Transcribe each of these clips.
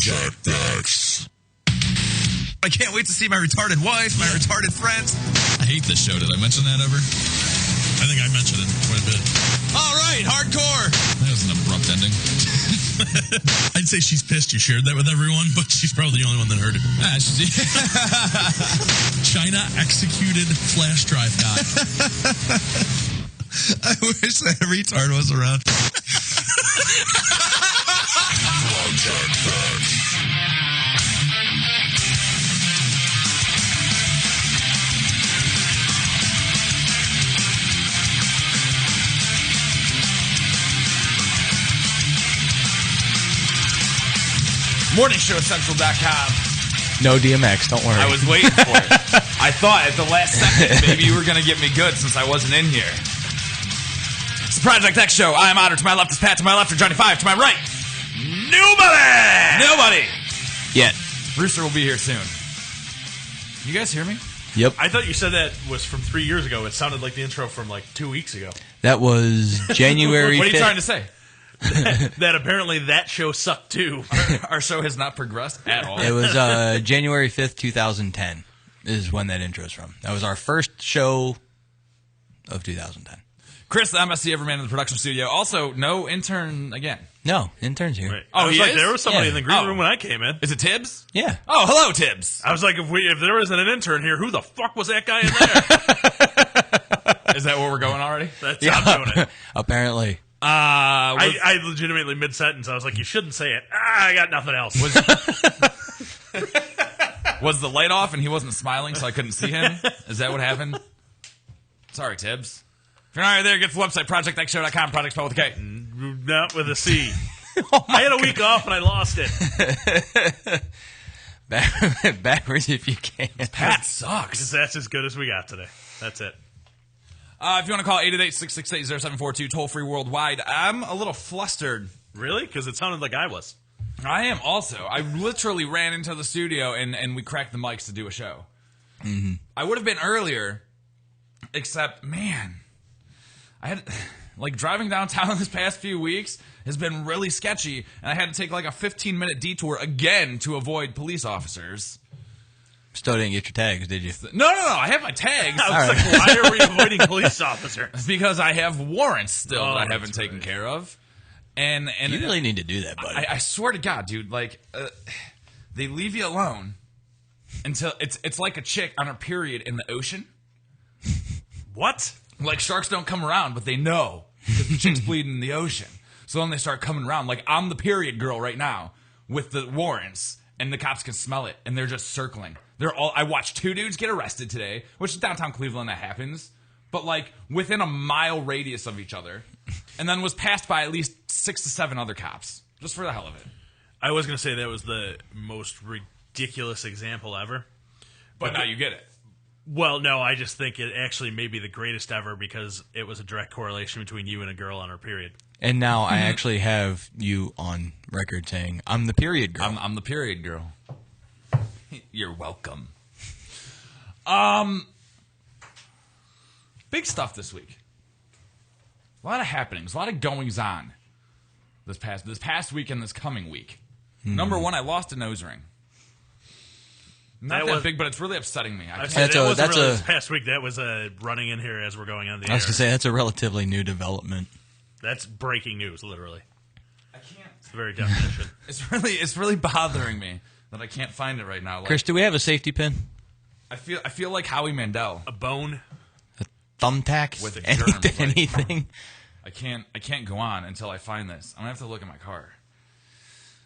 Projekt X. I can't wait to see my retarded wife, my retarded friends. I hate this show. Did I mention that ever? I think I mentioned it quite a bit. All right, hardcore. That was an abrupt ending. I'd say she's pissed you shared that with everyone, but she's probably the only one that heard it. China executed flash drive guy. I wish that retard was around. Projekt X. MorningShowCentral.com. No DMX, don't worry. I was waiting for it. I thought at the last second maybe you were going to get me good since I wasn't in here. It's the Projekt X Show. I'm Otter. To my left is Pat. To my left is Johnny 5. To my right, nobody. Yet. Rooster will be here soon. You guys hear me? Yep. I thought you said that was from 3 years ago. It sounded like the intro from like 2 weeks ago. That was January 5th. What are you trying to say? That apparently that show sucked too. Our show has not progressed at all. It was January 5th, 2010 is when that intro is from. That was our first show of 2010. Chris, the MSC Everman in the production studio. Also, no intern again. No, intern's here. Right. Oh, I was he like, is? there was somebody Yeah. in the green Oh. room when I came in. Is it Tibbs? Yeah. Oh, hello, Tibbs. I was like, if there isn't an intern here, who the fuck was that guy in there? Is that where we're going already? That's how I'm doing it. Apparently. I legitimately mid-sentence, I was like, you shouldn't say it. I got nothing else. Was the light off and he wasn't smiling so I couldn't see him? Is that what happened? Sorry, Tibbs. If you're not already there, get to the website, projectxshow.com, project spelled with a K. Not with a C. I had a week off and I lost it. Backwards if you can. That sucks. Because that's as good as we got today. That's it. If you want to call 888-668-0742, toll-free worldwide. I'm a little flustered. Really? Because it sounded like I was. I am also. I literally ran into the studio and we cracked the mics to do a show. Mm-hmm. I would have been earlier, except, man, I had, like, driving downtown this past few weeks has been really sketchy, and I had to take, like, a 15-minute detour again to avoid police officers. Still didn't get your tags, did you? No, I have my tags. I was like, why are we avoiding police officers? Because I have warrants still that I haven't that's taken right. care of. And You really need to do that, buddy. I swear to God, dude, like, they leave you alone until it's like a chick on her period in the ocean. What? Like, sharks don't come around, but they know because the chick's bleeding in the ocean. So then they start coming around. Like, I'm the period girl right now with the warrants, and the cops can smell it, and they're just circling. I watched 2 dudes get arrested today, which is downtown Cleveland that happens, but, like, within a mile radius of each other, and then was passed by at least 6 to 7 other cops, just for the hell of it. I was going to say that was the most ridiculous example ever. But now you get it. Well, no, I just think it actually may be the greatest ever because it was a direct correlation between you and a girl on her period. And now I actually have you on record saying, I'm the period girl. I'm the period girl. You're welcome. Big stuff this week. A lot of happenings, a lot of goings on this past week and this coming week. Number one, I lost a nose ring. Not that big, but it's really upsetting me. That wasn't really this past week. That was running in here as we're going on the air. I was going to say, that's a relatively new development. That's breaking news, literally. I can't. It's the very definition. It's really bothering me that I can't find it right now. Like, Chris, do we have a safety pin? I feel like Howie Mandel. A bone? A thumbtack? With a germ, like- anything? I can't go on until I find this. I'm gonna have to look at my car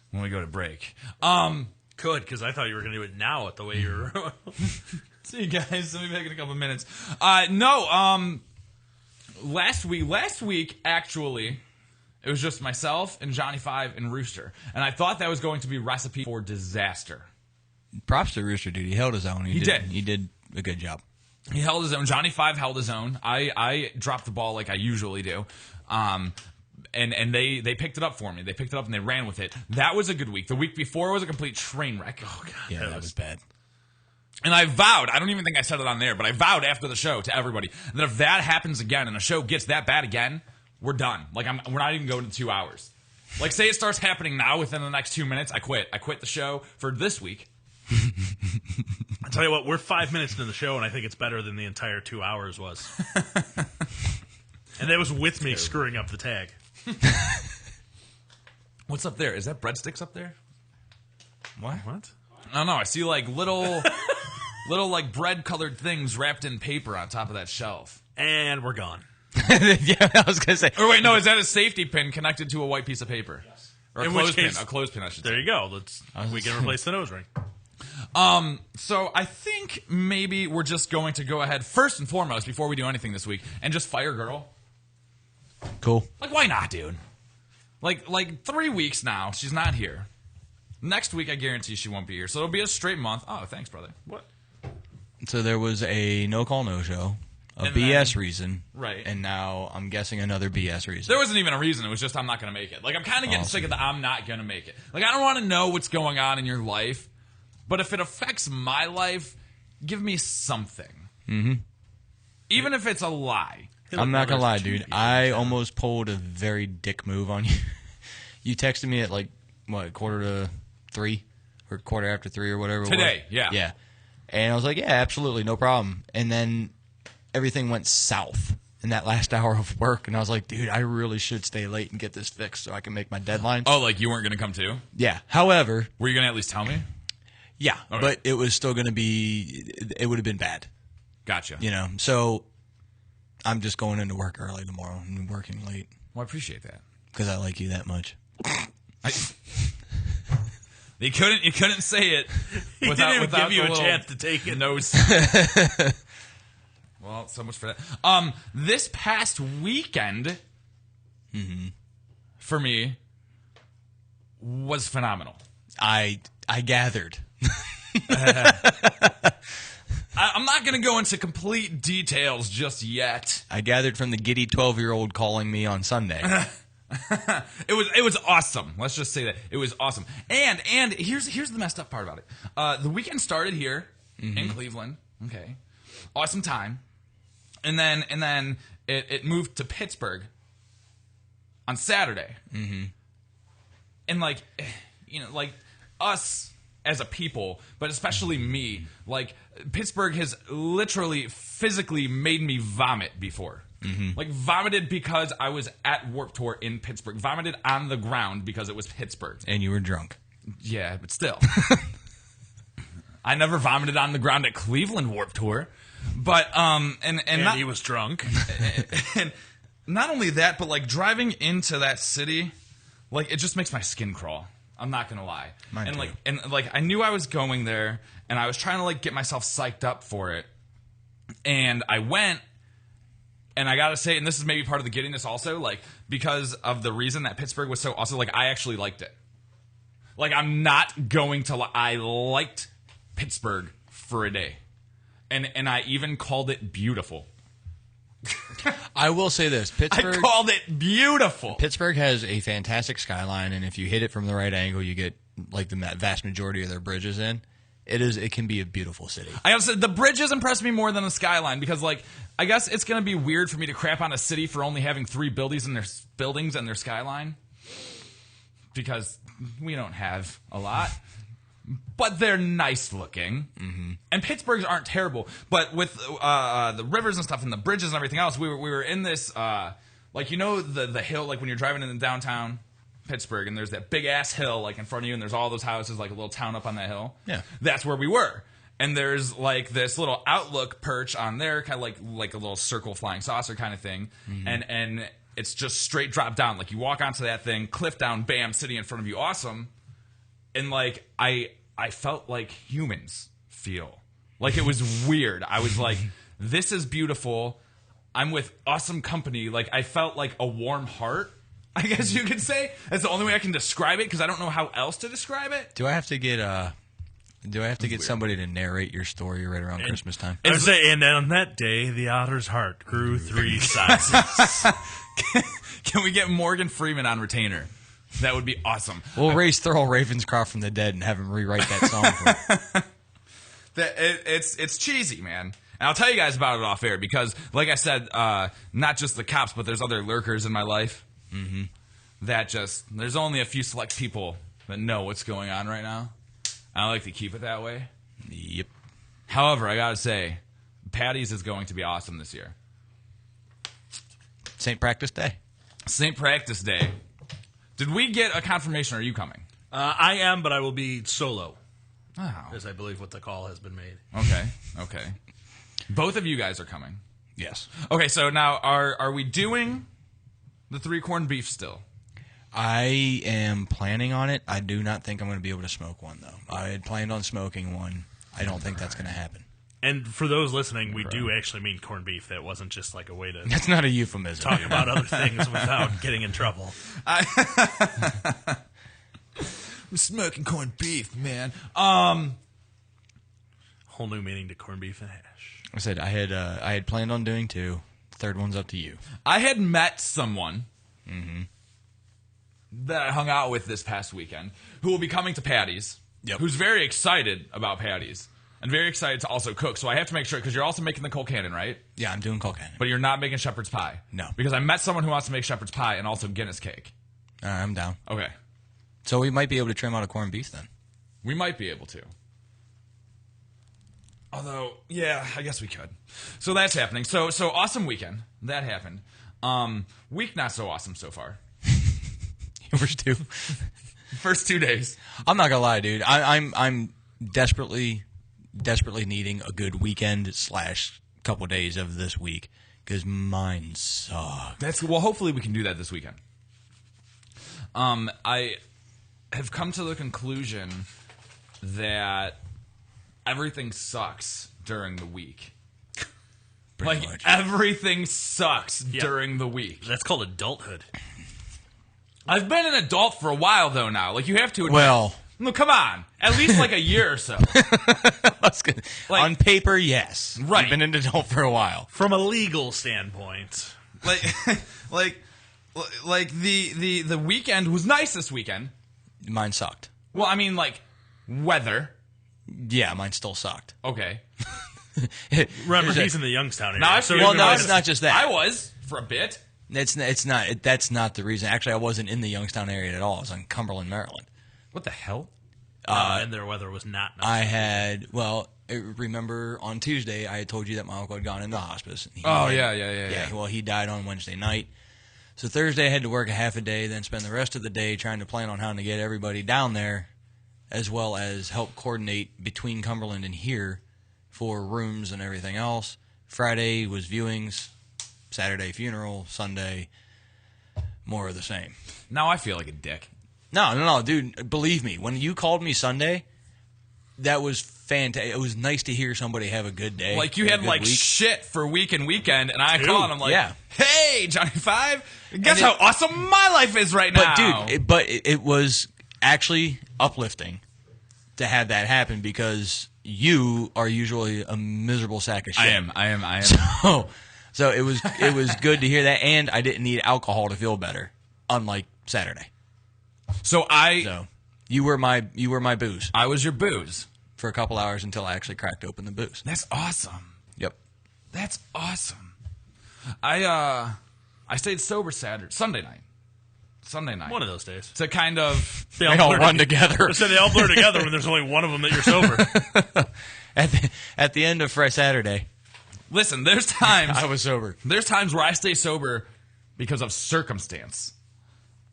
when we go to break. Could, because I thought you were going to do it now at the way you're... See you guys. I'll be back in a couple of minutes. Last week, actually, it was just myself and Johnny 5 and Rooster. And I thought that was going to be recipe for disaster. Props to Rooster, dude. He held his own. He did. He did a good job. He held his own. Johnny 5 held his own. I dropped the ball like I usually do. And they picked it up for me. They picked it up and they ran with it. That was a good week. The week before was a complete train wreck. Oh, God. Yeah, that was bad. And I vowed, I don't even think I said it on there, but I vowed after the show to everybody that if that happens again and a show gets that bad again, we're done. Like, we're not even going to 2 hours. Like, say it starts happening now within the next 2 minutes, I quit. I quit the show for this week. I'll tell you what, we're 5 minutes into the show, and I think it's better than the entire 2 hours was. And that was with me screwing up the tag. What's up there? Is that breadsticks up there? What? I don't know. I see like little like bread colored things wrapped in paper on top of that shelf. And we're gone. Yeah, I was gonna say. Or wait, no, is that a safety pin connected to a white piece of paper? Yes. Or a clothespin, I should say. There you go. We can replace the nose ring. So I think maybe we're just going to go ahead first and foremost before we do anything this week and just fire girl. Cool. Like, why not, dude? Like 3 weeks now, she's not here. Next week, I guarantee she won't be here. So it'll be a straight month. Oh, thanks, brother. What? So there was a no-call, no-show, And BS then- reason. Right. And now I'm guessing another BS reason. There wasn't even a reason. It was just I'm not going to make it. Like, I'm kind of getting sick of the I'm not going to make it. Like, I don't want to know what's going on in your life. But if it affects my life, give me something. Mm-hmm. Even if it's a lie. I'm not going to lie, dude. I almost pulled a very dick move on you. You texted me at, like, what, 2:45 or 3:15 or whatever Today, it was. yeah. Yeah. And I was like, yeah, absolutely, no problem. And then everything went south in that last hour of work. And I was like, dude, I really should stay late and get this fixed so I can make my deadline. Oh, like you weren't going to come too? Yeah. However. Were you going to at least tell me? Yeah. Okay. But it was still going to be, it would have been bad. Gotcha. You know, so I'm just going into work early tomorrow and working late. Well, I appreciate that. Because I like you that much. You couldn't say it without give you the a little chance to take it. nose. Well, so much for that. This past weekend, for me, was phenomenal. I gathered. I'm not going to go into complete details just yet. I gathered from the giddy 12-year-old calling me on Sunday. It was awesome. Let's just say that it was awesome. And here's the messed up part about it. The weekend started here in Cleveland. Okay, awesome time, and then it moved to Pittsburgh on Saturday. And like, you know, like us as a people, but especially me, like Pittsburgh has literally physically made me vomit before. Like vomited because I was at Warped Tour in Pittsburgh. Vomited on the ground because it was Pittsburgh. And you were drunk. Yeah, but still. I never vomited on the ground at Cleveland Warped Tour. But and He was drunk. and not only that, but like driving into that city, like it just makes my skin crawl. I'm not gonna lie. Mine too. And I knew I was going there, and I was trying to like get myself psyched up for it. And I went. And I gotta say, and this is maybe part of the giddiness also, like, because of the reason that Pittsburgh was so awesome, like, I actually liked it. Like, I'm not going to I liked Pittsburgh for a day. And I even called it beautiful. I will say this. Pittsburgh, I called it beautiful. Pittsburgh has a fantastic skyline, and if you hit it from the right angle, you get, like, the vast majority of their bridges in. It can be a beautiful city. I gotta say, the bridges impressed me more than the skyline because, like, I guess it's gonna be weird for me to crap on a city for only having 3 buildings and their skyline because we don't have a lot, but they're nice looking. And Pittsburgh's aren't terrible, but with the rivers and stuff and the bridges and everything else, we were in this like, you know, the hill, like when you're driving in the downtown Pittsburgh, and there's that big ass hill like in front of you, and there's all those houses, like a little town up on that hill. Yeah, that's where we were. And there's like this little outlook perch on there, kind of like a little circle flying saucer kind of thing, and it's just straight drop down. Like you walk onto that thing, cliff down, bam, city in front of you, awesome. And like I felt like humans feel. Like it was weird. I was like, this is beautiful. I'm with awesome company. Like I felt like a warm heart. I guess you could say. That's the only way I can describe it because I don't know how else to describe it. Do I have to get somebody to narrate your story right around Christmas time? I was saying, and on that day, the otter's heart grew 3 sizes. Can we get Morgan Freeman on retainer? That would be awesome. We'll raise Thurl Ravenscroft from the dead and have him rewrite that song for It's cheesy, man. And I'll tell you guys about it off air because, like I said, not just the cops, but there's other lurkers in my life. that there's only a few select people that know what's going on right now. I like to keep it that way. Yep. However, I gotta say, Patty's is going to be awesome this year. St. Practice Day. St. Practice Day. Did we get a confirmation? Are you coming? I am, but I will be solo, Oh. as I believe what the call has been made. Okay. Both of you guys are coming. Yes. Okay, so now are we doing the 3 corned beef still? I am planning on it. I do not think I'm going to be able to smoke one, though. I had planned on smoking one. I don't think that's going to happen. And for those listening, we do actually mean corned beef. That wasn't just like a way to That's not a euphemism. talk about other things without getting in trouble. I'm smoking corned beef, man. Whole new meaning to corned beef and hash. I said I had planned on doing 2. Third one's up to you. I had met someone that I hung out with this past weekend who will be coming to Patty's, who's very excited about Patty's and very excited to also cook. So I have to make sure, because you're also making the Colcannon, right? Yeah, I'm doing Colcannon. But you're not making shepherd's pie. No. Because I met someone who wants to make shepherd's pie and also Guinness cake. I'm down. Okay. So we might be able to trim out a corned beef then. We might be able to. Although, yeah, I guess we could. So that's happening. So awesome weekend. That happened. Week not so awesome so far. First 2. First 2 days. I'm not gonna lie, dude. I'm desperately needing a good weekend / couple days of this week because mine sucks. Well, hopefully we can do that this weekend. I have come to the conclusion that everything sucks during the week. Pretty much. Everything sucks during the week. That's called adulthood. I've been an adult for a while, though, now. Like, you have to admit. Well, no, come on. At least, like, a year or so. on paper, yes. Right. You've been an adult for a while. From a legal standpoint. Like the weekend was nice this weekend. Mine sucked. Well, I mean, like, weather. Yeah, mine still sucked. Okay. Remember, he's in the Youngstown area. No, it's not just that. I was, for a bit. It's not. That's not the reason. Actually, I wasn't in the Youngstown area at all. I was in Cumberland, Maryland. What the hell? And their weather was not nice. I had, remember on Tuesday, I had told you that my uncle had gone into hospice. Yeah. Well, he died on Wednesday night. So Thursday, I had to work a half a day, then spend the rest of the day trying to plan on how to get everybody down there, as well as help coordinate between Cumberland and here for rooms and everything else. Friday was viewings. Saturday, funeral. Sunday, more of the same. Now I feel like a dick. No, dude. Believe me, when you called me Sunday, that was fantastic. It was nice to hear somebody have a good day. Like, you had, like, week. shit for week and weekend, and I call and I'm like, yeah. Hey, Johnny Five, guess how awesome my life is right now. But, dude, it was actually uplifting to have that happen because you are usually a miserable sack of shit. I am. So it was good to hear that, and I didn't need alcohol to feel better, unlike Saturday. So you were my booze I was your booze for a couple hours until I actually cracked open the booze. That's awesome. Yep. That's awesome. I stayed sober Sunday night. One of those days. To kind of They all run together. So they all blur together when there's only one of them that you're sober. At the end of Saturday. Listen, there's times I was sober. There's times where I stay sober because of circumstance.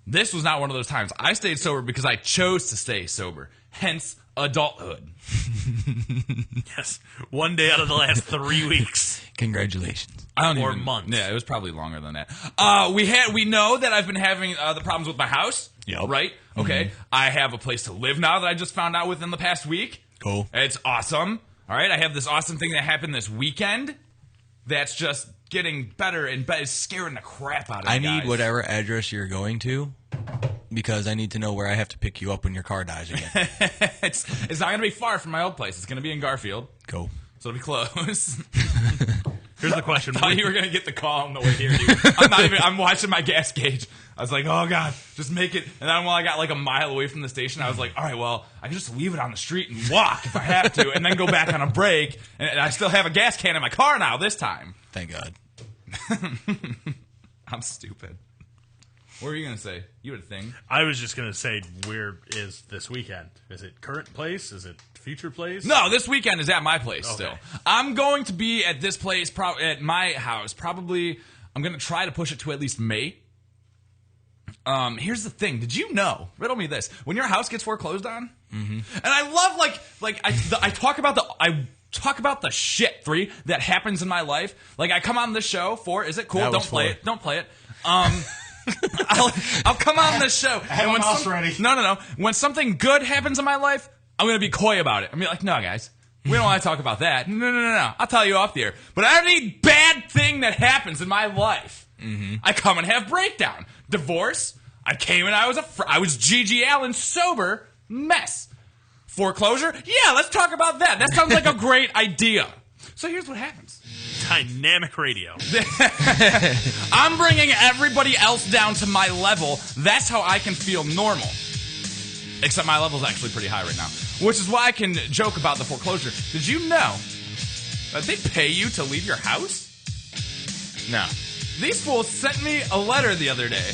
This was not one of those times. I stayed sober because I chose to stay sober. Hence, adulthood. Yes. One day out of the last 3 weeks. Congratulations. Months. Yeah, it was probably longer than that. We know that I've been having the problems with my house. Yep. Right? Okay. Mm-hmm. I have a place to live now that I just found out within the past week. Cool. It's awesome. All right. I have this awesome thing that happened this weekend that's just getting better and better. It's scaring the crap out of me. I need whatever address you're going to because I need to know where I have to pick you up when your car dies again. It's not going to be far from my old place. It's going to be in Garfield. Cool. So it'll be close. Here's the question. I thought you were going to get the call on the way here, dude. I'm watching my gas gauge. I was like, oh, God, just make it. And then when I got like a mile away from the station, I was like, all right, well, I can just leave it on the street and walk if I have to, and then go back on a break. And I still have a gas can in my car now this time. Thank God. I'm stupid. What were you going to say? You had a thing. I was just going to say, where is this weekend? Is it current place? Is it future place? No, this weekend is at my place Okay. still. I'm going to be at this place, at my house, probably. I'm going to try to push it to at least May. Here's the thing. Did you know? Riddle me this. When your house gets foreclosed on, and I love I talk about the shit that happens in my life. Like I come on this show for. Is it cool? That was Don't play for. it. Don't play it. I'll come on this show. have my mouse ready. No. When something good happens in my life, I'm going to be coy about it. I'm going to be like, no, guys. We don't want to talk about that. No. I'll tell you off the air. But any bad thing that happens in my life, I come and have breakdown. Divorce. I came and I was Gigi Allen sober mess. Foreclosure. Yeah, let's talk about that. That sounds like a great idea. So here's what happens. Dynamic radio. I'm bringing everybody else down to my level. That's how I can feel normal. Except my level's actually pretty high right now. Which is why I can joke about the foreclosure. Did you know that they pay you to leave your house? No. These fools sent me a letter the other day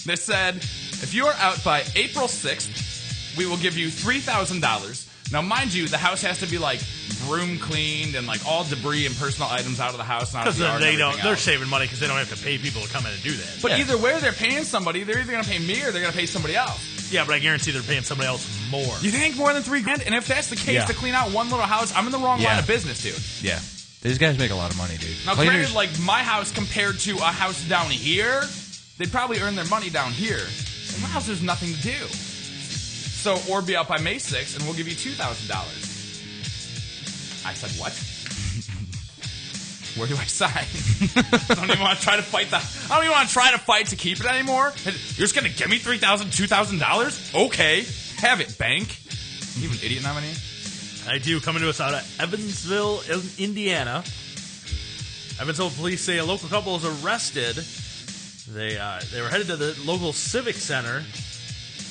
that said, if you are out by April 6th, we will give you $3,000. Now, mind you, the house has to be like broom cleaned and like all debris and personal items out of the house. Because they're saving money because they don't have to pay people to come in and do that. But either way, they're paying somebody. They're either going to pay me or they're going to pay somebody else. Yeah, but I guarantee they're paying somebody else more. You think more than $3,000? And if that's the case, Yeah. to clean out one little house, I'm in the wrong line of business, dude. Yeah. These guys make a lot of money, dude. Now, Cleaners- granted, like my house compared to a house down here, they'd probably earn their money down here. In my house, there's nothing to do. So, or be out by May 6th, and we'll give you $2,000. I said, what? Where do I sign? I don't even want to try to fight I don't even want to try to fight to keep it anymore. You're just going to give me $3,000, $2,000? Okay. Have it, bank. You have an idiot nominee? I do. Coming to us out of Evansville, Indiana. Evansville police say a local couple is arrested. They were headed to the local civic center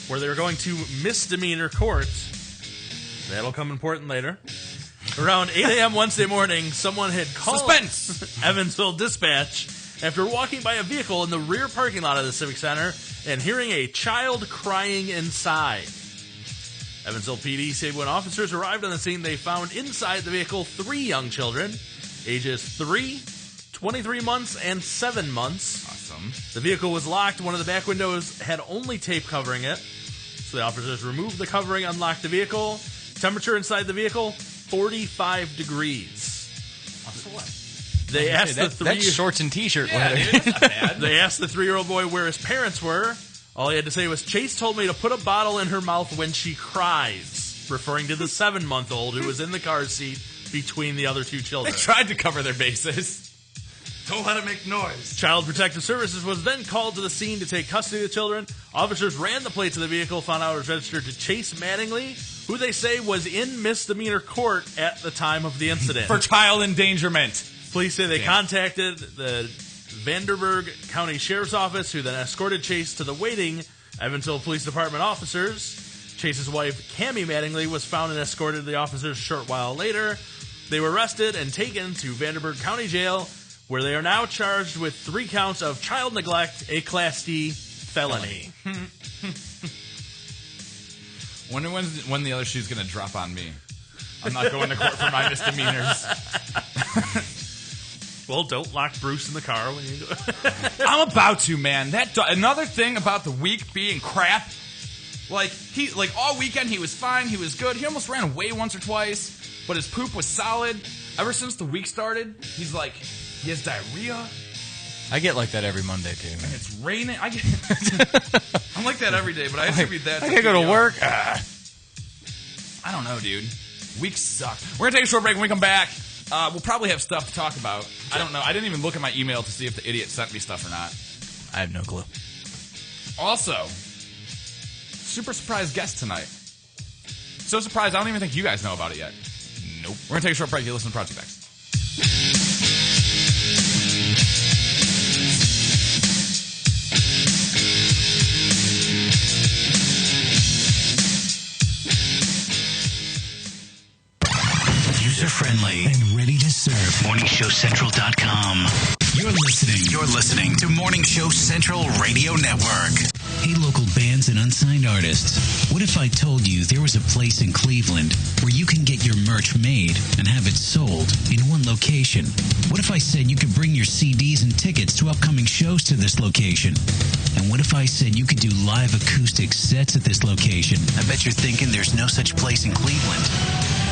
where they were going to misdemeanor court. That'll come important later. Around 8 a.m. Wednesday morning, someone had called Suspense! Evansville Dispatch after walking by a vehicle in the rear parking lot of the civic center and hearing a child crying inside. Evansville PD said when officers arrived on the scene, they found inside the vehicle 3 young children, ages 3, 23 months, and 7 months. Awesome. The vehicle was locked. One of the back windows had only tape covering it. So the officers removed the covering, unlocked the vehicle. Temperature inside the vehicle, 45 degrees. So what? They asked the That's shorts and t-shirt Yeah, weather. dude, that's not bad. They asked the 3-year-old boy where his parents were. All he had to say was, Chase told me to put a bottle in her mouth when she cries, referring to the 7-month-old who was in the car seat between the other 2 They children. tried to cover their bases. Don't let it make noise. Child Protective Services was then called to the scene to take custody of the children. Officers ran the plates of the vehicle, found out it was registered to Chase Mattingly, who they say was in misdemeanor court at the time of the incident. For child endangerment. Police say they contacted the Vanderburgh County Sheriff's Office, who then escorted Chase to the waiting Evansville Police Department officers. Chase's wife, Cammie Mattingly, was found and escorted to the officers a short while later. They were arrested and taken to Vanderburgh County Jail, where they are now charged with 3 counts of child neglect, a Class D felony. Wonder when the other shoe's going to drop on me. I'm not going to court for my misdemeanors. Well, don't lock Bruce in the car when you do it. I'm about to, man. Another thing about the week being crap. Like all weekend he was fine, he was good. He almost ran away once or twice, but his poop was solid. Ever since the week started, he has diarrhea. I get like that every Monday, too. And it's raining. I'm like that every day, but I attribute that. I can't go to work. I don't know, dude. Weeks suck. We're gonna take a short break. When we come back, we'll probably have stuff to talk about. I don't know. I didn't even look at my email to see if the idiot sent me stuff or not. I have no clue. Also, super surprise guest tonight. So surprised, I don't even think you guys know about it yet. Nope. We're gonna take a short break. You listen to Projekt X. User-friendly and ready to serve. MorningShowCentral.com. You're listening to Morning Show Central Radio Network. Hey, local bands and unsigned artists. What if I told you there was a place in Cleveland where you can get your merch made and have it sold in one location? What if I said you could bring your CDs and tickets to upcoming shows to this location? And what if I said you could do live acoustic sets at this location? I bet you're thinking there's no such place in Cleveland.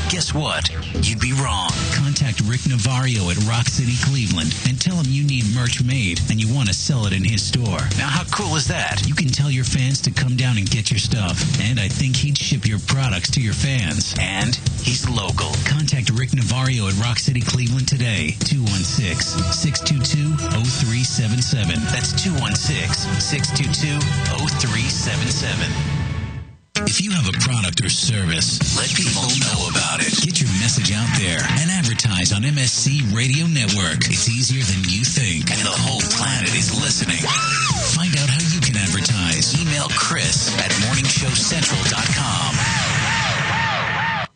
Guess what? You'd be wrong. Contact Rick Navario at Rock City, Cleveland, and tell him you need merch made and you want to sell it in his store. Now, how cool is that? You can tell your fans to come down and get your stuff, and I think he'd ship your products to your fans. And he's local. Contact Rick Navario at Rock City, Cleveland today. 216-622-0377. That's 216-622-0377. If you have a product or service, let people know about it. Get your message out there and advertise on Msc Radio Network. It's easier than you think, and the whole planet is listening. Find out how you can advertise. Email Chris at morningshowcentral.com.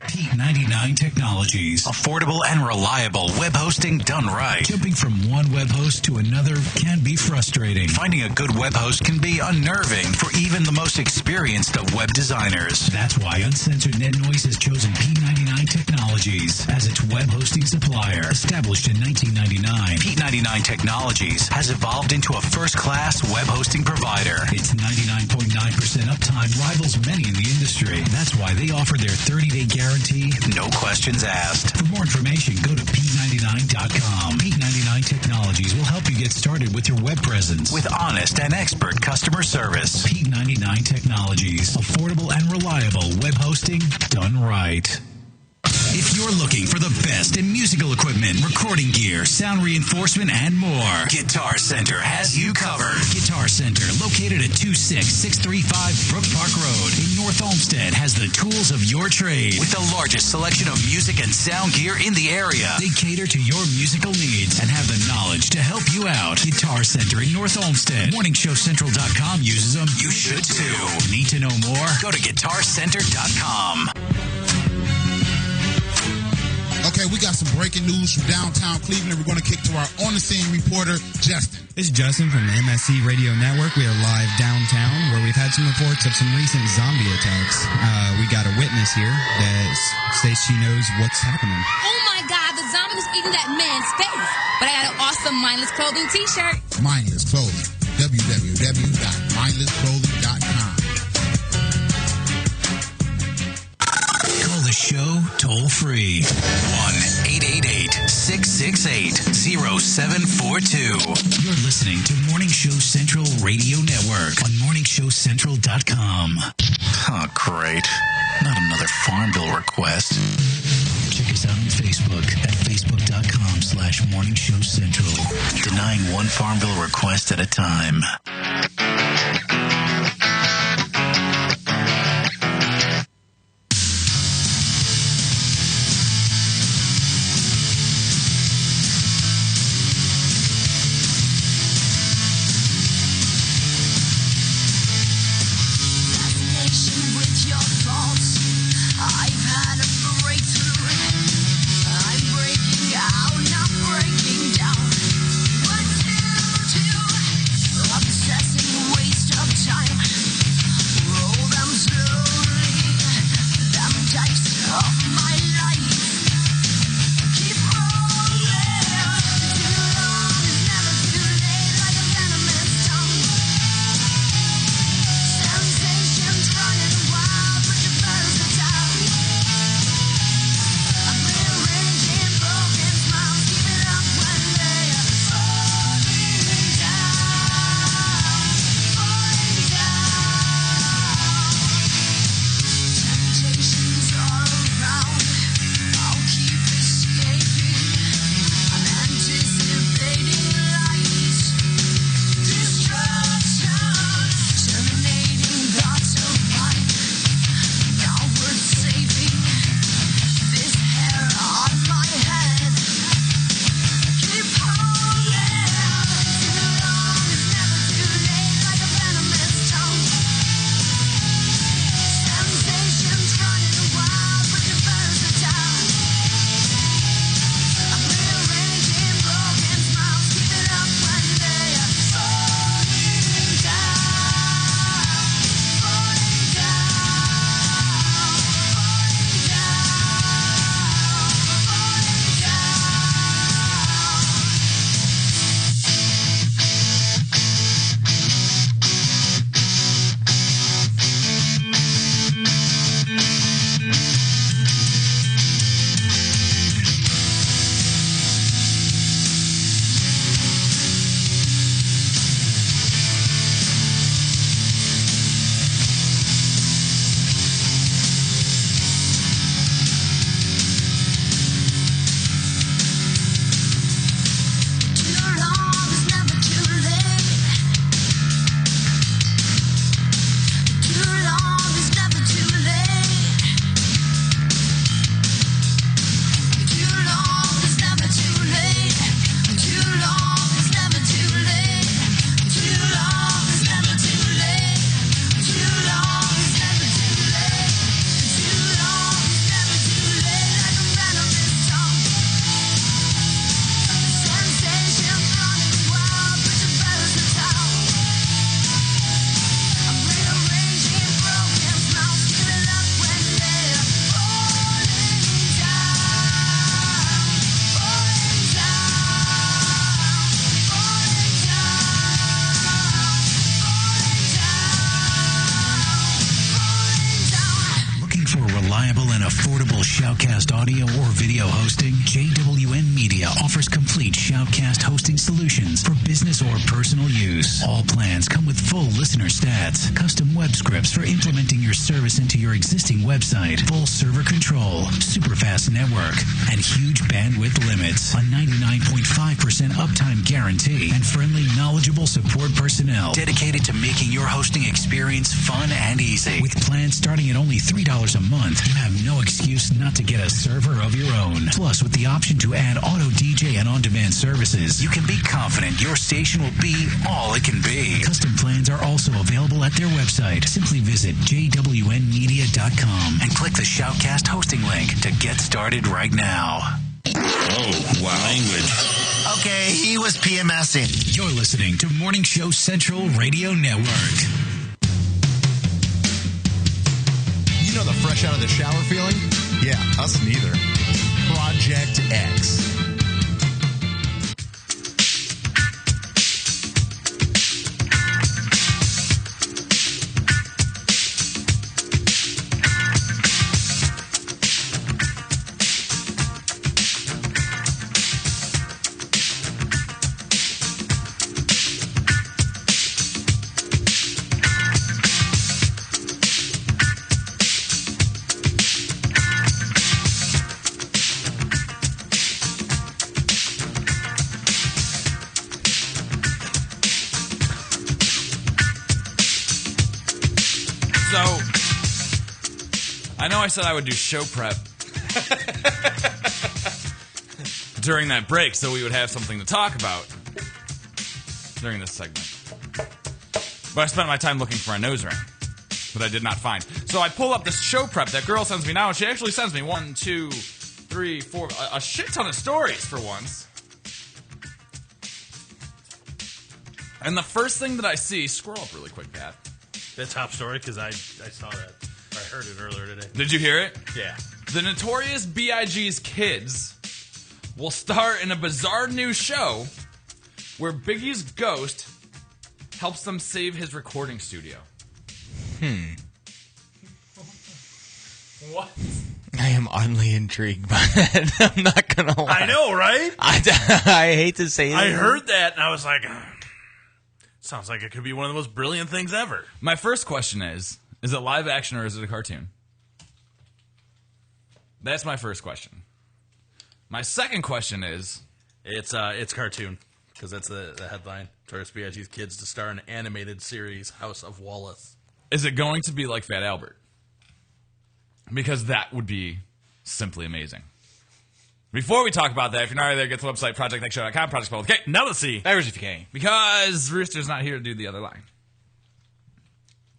Pete 99 Technologies. Affordable and reliable web hosting done right. Jumping from one web host to another can be frustrating. Finding a good web host can be unnerving for even the most experienced of web designers. That's why Uncensored Net Noise has chosen P99 Technologies as its web hosting supplier. Established in 1999, P99 Technologies has evolved into a first-class web hosting provider. Its 99.9% uptime rivals many in the industry. That's why they offer their 30-day guarantee, no questions asked. For more information, go to P99.com. P99 Technologies will help you get started with your web presence with honest and expert customer service. P99 Technologies. Affordable and reliable web hosting done right. If you're looking for the best in musical equipment, recording gear, sound reinforcement, and more, Guitar Center has you covered. Guitar Center, located at 26635 Brook Park Road in North Olmsted, has the tools of your trade with the largest selection of music and sound gear in the area. They cater to your musical needs and have the knowledge to help you out. Guitar Center in North Olmsted. MorningShowCentral.com uses them. You should too. Need to know more? Go to GuitarCenter.com. Okay, we got some breaking news from downtown Cleveland. We're going to kick to our on-the-scene reporter, Justin. This is Justin from the Msc Radio Network. We are live downtown where we've had some reports of some recent zombie attacks. We got a witness here that states she knows what's happening. Oh my God, the zombie was eating that man's face. But I got an awesome Mindless Clothing t-shirt. Mindless Clothing. www.mindlessclothing.com. The show toll free 1-888-668-0742. You're listening to Morning Show Central Radio Network on morningshowcentral.com. Oh, great. Not another farm bill request. Check us out on Facebook at facebook.com/morningshowcentral. Denying one farm bill request at a time. Upset. audio or video hosting? JWN Media offers complete shoutcast hosting solutions for business or personal use. All plans come with full listener stats, custom web scripts for implementing your service into your existing website, full server control, super fast network, and huge bandwidth limits, a 99.5% uptime guarantee, and friendly, knowledgeable support personnel dedicated to making your hosting experience fun and easy. With plans starting at only $3 a month, you have no excuse not to get a server of your own. Plus, with the option to add auto DJ and on-demand services, you can be confident your station will be all it can be. Custom plans are also available at their website. Simply visit jwnmedia.com and click the Shoutcast hosting link to get started right now. Oh, wow. Language. Okay, he was PMSing. You're listening to Morning Show Central Radio Network. You know the fresh out of the shower feeling? Yeah, us neither. Project X. I know I said I would do show prep during that break so we would have something to talk about during this segment. But I spent my time looking for a nose ring that I did not find. So I pull up this show prep that girl sends me now, and she actually sends me 1, 2, 3, 4, a shit ton of stories for once. And the first thing that I see, scroll up really quick, Pat. The top story, because I saw that. I heard it earlier today. Did you hear it? Yeah. The Notorious B.I.G.'s kids will star in a bizarre new show where Biggie's ghost helps them save his recording studio. What? I am oddly intrigued by that. I'm not going to lie. I know, right? I hate to say that. I heard that, and I was like, sounds like it could be one of the most brilliant things ever. My first question is it live action or is it a cartoon? That's my first question. My second question is... It's cartoon, because that's the headline. Notorious B.I.G.'s kids to star in an animated series, House of Wallace. Is it going to be like Fat Albert? Because that would be simply amazing. Before we talk about that, if you're not already there, get to the website, projectnextshow.com, Project spelled with K. Now let's see. There's if you can. Because Rooster's not here to do the other line.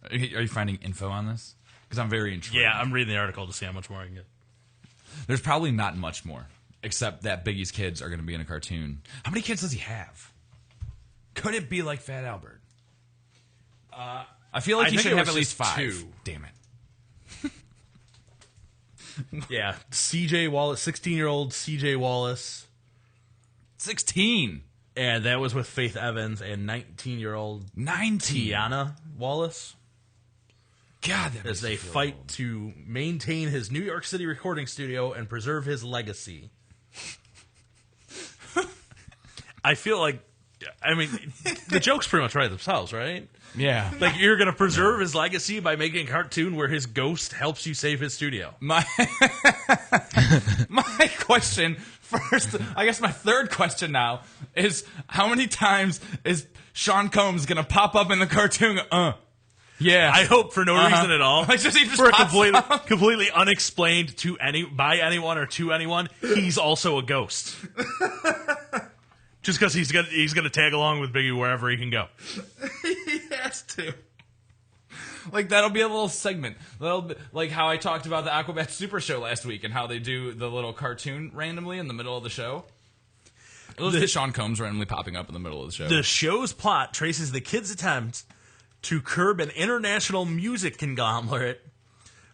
Are you finding info on this? Because I'm very intrigued. Yeah, I'm reading the article to see how much more I can get. There's probably not much more, except that Biggie's kids are going to be in a cartoon. How many kids does he have? Could it be like Fat Albert? I feel like he should have at least 5. 2. Damn it. Yeah, C.J. Wallace, 16-year-old C.J. Wallace. 16? And that was with Faith Evans and 19-year-old Tiana Wallace. God, that as they fight to maintain his New York City recording studio and preserve his legacy. I feel like, I mean, the jokes pretty much write themselves, right? Yeah. Like, you're going to preserve his legacy by making a cartoon where his ghost helps you save his studio. My question first, I guess my third question now is, how many times is Sean Combs going to pop up in the cartoon? Yeah. I hope for no reason at all. Like, just for a completely unexplained by anyone or to anyone, he's also a ghost. Just because he's gonna tag along with Biggie wherever he can go. He has to. Like, that'll be a little segment. That'll be, like how I talked about the Aquabat Super Show last week and how they do the little cartoon randomly in the middle of the show. It'll just be Sean Combs randomly popping up in the middle of the show. The show's plot traces the kids' attempts to curb an international music conglomerate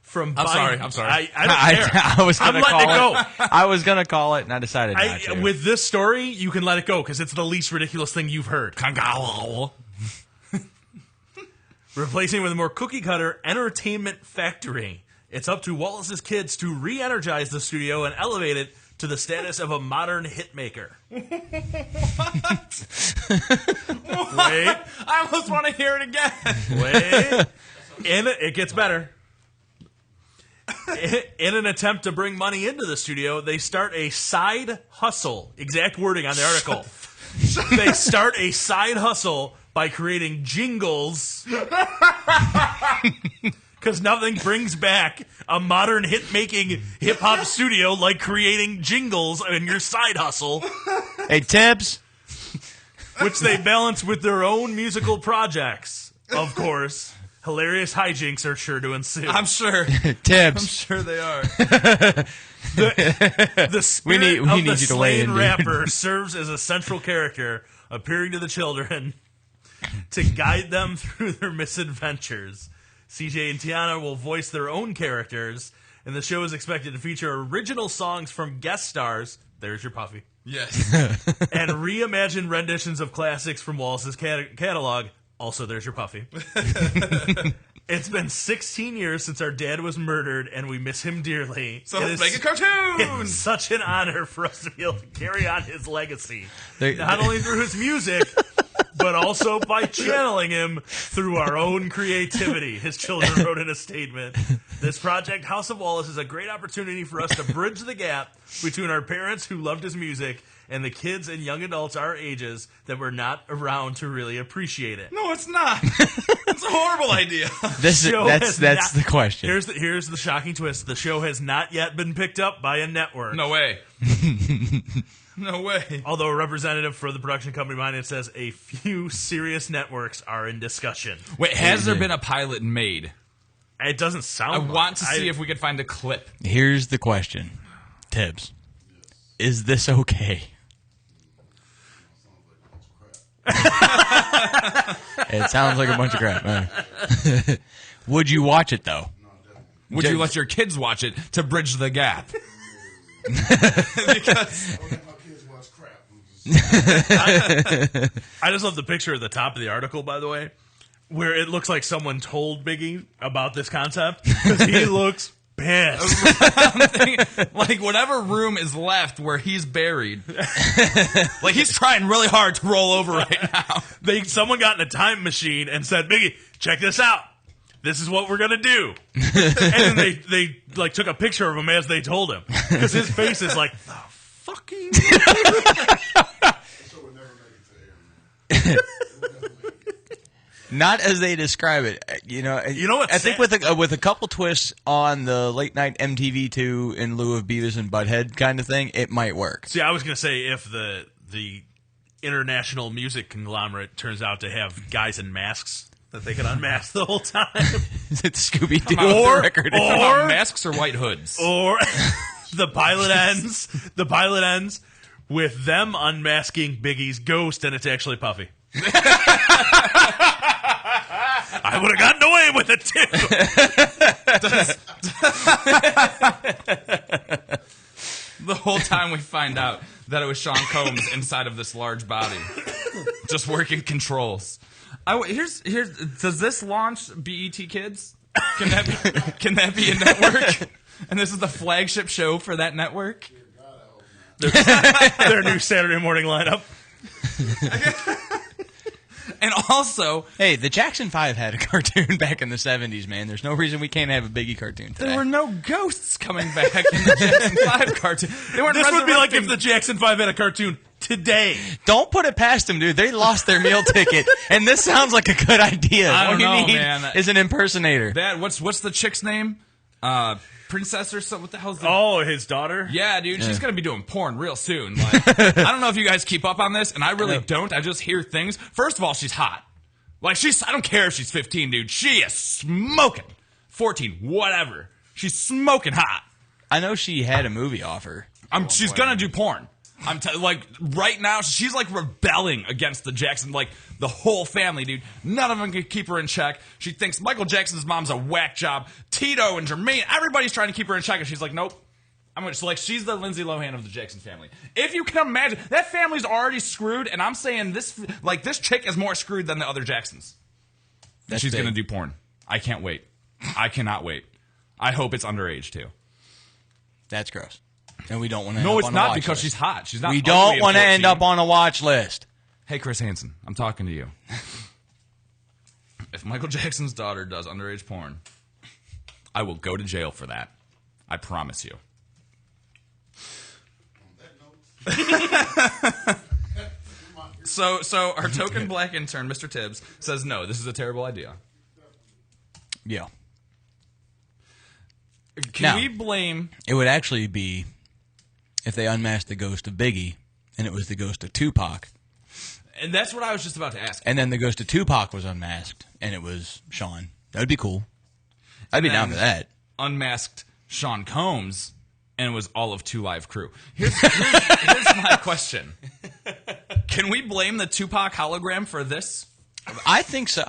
from buying... I'm sorry. I don't care. I was gonna I'm letting call it go. I was going to call it, and I decided not to. With this story, you can let it go, because it's the least ridiculous thing you've heard. Replacing with a more cookie-cutter entertainment factory It's up to Wallace's kids to re-energize the studio and elevate it to the status of a modern hitmaker. Wait. I almost want to hear it again. Wait. It gets better. In an attempt to bring money into the studio, they start a side hustle. Exact wording on the article. They start a side hustle by creating jingles. Because nothing brings back a modern hit-making hip-hop studio like creating jingles in your side hustle. Hey, Tibbs. Which they balance with their own musical projects, of course. Hilarious hijinks are sure to ensue. I'm sure. Tibbs. I'm sure they are. The spirit we of need the you to weigh slain in, dude. rapper serves as a central character, appearing to the children to guide them through their misadventures. CJ and Tiana will voice their own characters, and the show is expected to feature original songs from guest stars. There's your puffy. Yes. And reimagined renditions of classics from Wallace's catalog. Also, there's your puffy. It's been 16 years since our dad was murdered, and we miss him dearly. So let's make a cartoon! It's such an honor for us to be able to carry on his legacy. They- Not only through his music, but also by channeling him through our own creativity, his children wrote in a statement. This project, House of Wallace, is a great opportunity for us to bridge the gap between our parents who loved his music and the kids and young adults our ages that were not around to really appreciate it. No, it's not. It's a horrible idea. That's Not- the question. Here's the shocking twist. The show has not yet been picked up by a network. No way. No way. Although a representative for the production company behind it says a few serious networks are in discussion. Wait, has there been a pilot made? It doesn't sound I like want to see if we could find a clip. Here's the question, Tibbs. Is this okay? It sounds like a bunch of crap. Would you watch it, though? Would you let your kids watch it to bridge the gap? Because I just love the picture at the top of the article, by the way, where it looks like someone told Biggie about this concept, because he looks pissed. like whatever room is left where he's buried, like he's trying really hard to roll over right now. Someone got in a time machine and said, Biggie, check this out. This is what we're gonna do. And then they like took a picture of him as they told him, because his face is like, the fucking. Not as they describe it. You know what? I think with a couple twists on the late night MTV2 in lieu of Beavis and Butthead kind of thing, it might work. See, I was gonna say if the international music conglomerate turns out to have guys in masks that they can unmask the whole time. Is it Scooby-Doo? Or masks or white hoods? Or the pilot ends with them unmasking Biggie's ghost, and it's actually Puffy. I would have gotten away with it too. The whole time we find out that it was Sean Combs inside of this large body, just working controls. Here's. Does this launch BET Kids? Can that be a network? And this is the flagship show for that network. Their new Saturday morning lineup. And also, hey, the Jackson 5 had a cartoon back in the 70s, man. There's no reason we can't have a Biggie cartoon today. There were no ghosts coming back in the Jackson 5 cartoon. This would be like if the Jackson 5 had a cartoon today. Don't put it past them, dude. They lost their meal ticket, and this sounds like a good idea. I don't know, All you need man. is an impersonator. What's the chick's name? Princess or something? What the hell's his daughter? Yeah, dude. She's going to be doing porn real soon. Like, I don't know if you guys keep up on this, and I really don't. I just hear things. First of all, she's hot. Like, I don't care if she's 15, dude. She is smoking. 14, whatever. She's smoking hot. I know she had a movie offer. She's going to do porn. Like, right now, she's, like, rebelling against the Jackson, like, the whole family, dude. None of them can keep her in check. She thinks Michael Jackson's mom's a whack job. Tito and Jermaine, everybody's trying to keep her in check, and she's like, nope. She's the Lindsay Lohan of the Jackson family. If you can imagine, that family's already screwed, and I'm saying this chick is more screwed than the other Jacksons. She's going to do porn. I can't wait. I cannot wait. I hope it's underage too. That's gross. And we don't want to. No, it's not because she's hot. She's not. We don't want to end up on a watch list. Hey, Chris Hansen, I'm talking to you. If Michael Jackson's daughter does underage porn, I will go to jail for that. I promise you. So our token black intern, Mr. Tibbs, says no. This is a terrible idea. Yeah. Can we blame? It would actually be if they unmasked the ghost of Biggie, and it was the ghost of Tupac. And that's what I was just about to ask. And then the ghost of Tupac was unmasked, and it was Sean. That would be cool. I'd be down for that. Unmasked Sean Combs, and it was all of 2 Live crew. Here's my question. Can we blame the Tupac hologram for this? I think so.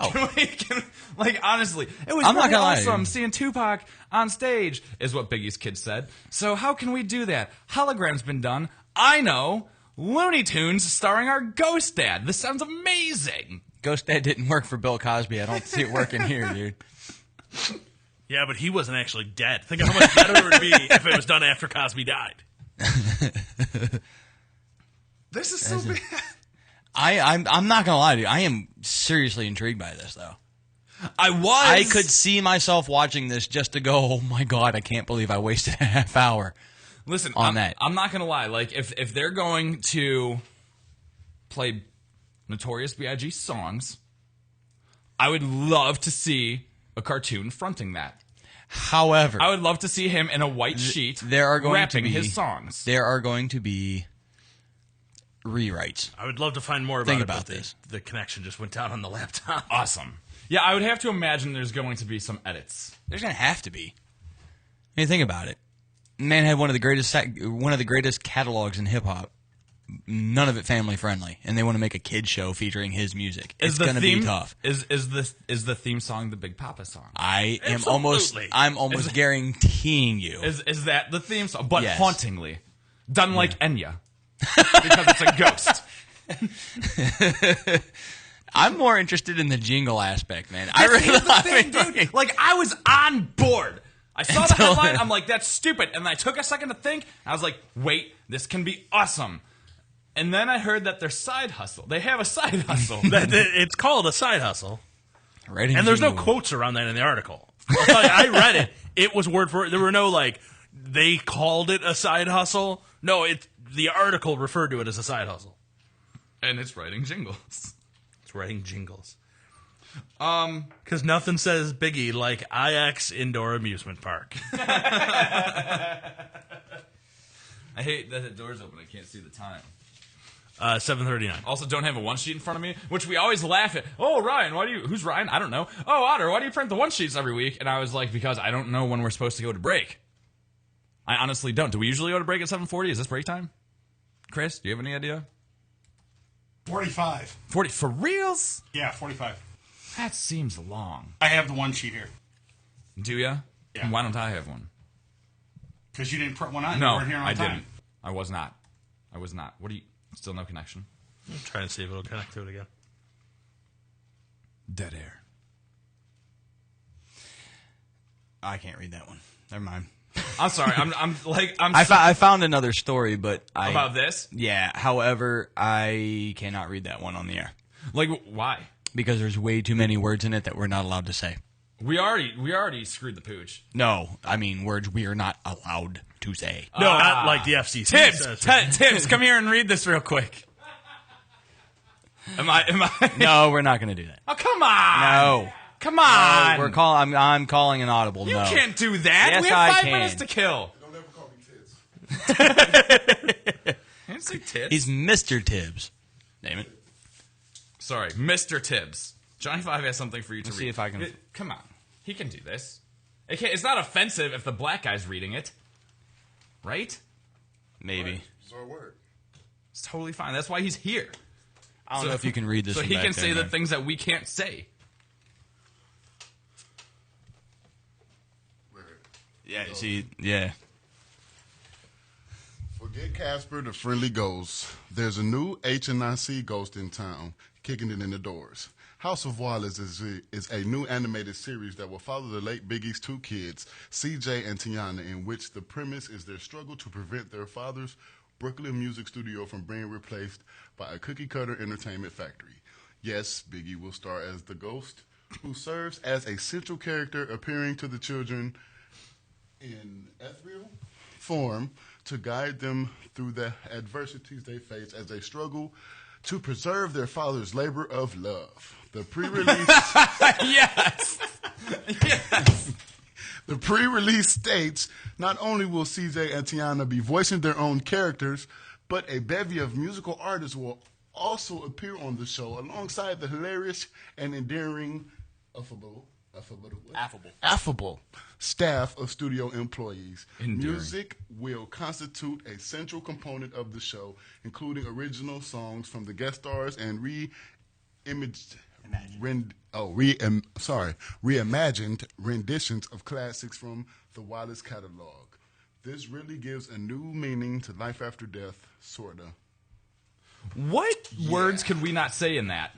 Like, honestly, it was really awesome seeing Tupac on stage, is what Biggie's kids said. So how can we do that? Hologram's been done. I know. Looney Tunes starring our Ghost Dad. This sounds amazing. Ghost Dad didn't work for Bill Cosby. I don't see it working here, dude. Yeah, but he wasn't actually dead. Think of how much better it would be if it was done after Cosby died. This is so bad. I'm not gonna lie to you. I am seriously intrigued by this, though. I could see myself watching this just to go, oh my god, I can't believe I wasted a half hour. Listen, on that. I'm not gonna lie. Like, if they're going to play Notorious B.I.G. songs, I would love to see a cartoon fronting that. However, I would love to see him in a white sheet rapping his songs. There are going to be rewrites. I would love to find more about this. The connection just went down on the laptop. Awesome. Yeah, I would have to imagine there's going to be some edits. There's going to have to be. I mean, think about it. Man had one of the greatest catalogs in hip hop. None of it family friendly, and they want to make a kid show featuring his music. It's going to be tough. Is the theme song the Big Papa song? I'm almost guaranteeing you. Is that the theme song? But yes. Hauntingly done like Enya because it's a ghost. I'm more interested in the jingle aspect, man. Dude. Like, I was on board. I saw the headline. I'm like, that's stupid. And I took a second to think. I was like, wait, this can be awesome. And then I heard that their side hustle. They have a side hustle. It's called a side hustle. And there's no quotes around that in the article. I'll tell you, I read it. It was word for word. There were no, like, they called it a side hustle. No, the article referred to it as a side hustle. And it's writing jingles. It's writing jingles. Because nothing says Biggie like IX Indoor Amusement Park. I hate that the door's open. I can't see the time. 7:39. Also, don't have a one sheet in front of me, which we always laugh at. Oh, Ryan, who's Ryan? I don't know. Oh, Otter, why do you print the one sheets every week? And I was like, because I don't know when we're supposed to go to break. I honestly don't. Do we usually go to break at 7:40? Is this break time? Chris, do you have any idea? 45. 40 for reals? Yeah, 45. That seems long. I have the one sheet here. Do ya? Yeah. Why don't I have one? Because you didn't print one on. No, you weren't here on I time. didn't. I was not. What do you... Still no connection? I'm trying to see if it'll connect to it again. Dead air. I can't read that one. Never mind. I'm sorry. I found another story, but about this? Yeah. However, I cannot read that one on the air. Like, why? Because there's way too many words in it that we're not allowed to say. We already screwed the pooch. No, I mean words we are not allowed to say. No, not like the FCC. Tibbs, come here and read this real quick. Am I? No, we're not going to do that. Oh, come on. No. Come on. No, I'm calling an audible. You no. can't do that. Yes, we have 5 I minutes can. to kill. Don't ever call me Tibbs. I didn't say Tibbs. He's Mr. Tibbs. Name it. Sorry, Mr. Tibbs. Johnny 5 has something for you to read. See if I can. Come on. He can do this. It's not offensive if the black guy's reading it. Right? Maybe. It's totally fine. That's why he's here. I don't know if you can read this. So from he back can there, say man. the things that we can't say. Yeah, see, yeah. Forget Casper the Friendly Ghost. There's a new HNIC ghost in town, kicking it in the doors. House of Wallace is a new animated series that will follow the late Biggie's two kids, CJ and Tiana, in which the premise is their struggle to prevent their father's Brooklyn music studio from being replaced by a cookie-cutter entertainment factory. Yes, Biggie will star as the ghost, who serves as a central character appearing to the children in ethereal form to guide them through the adversities they face as they struggle to preserve their father's labor of love. The pre-release... Yes! The pre-release states, not only will CJ and Tiana be voicing their own characters, but a bevy of musical artists will also appear on the show alongside the hilarious and endearing affable staff of studio employees. Endearing. Music will constitute a central component of the show, including original songs from the guest stars and reimagined renditions of classics from the Wallace catalog. This really gives a new meaning to life after death, sorta. What words could we not say in that?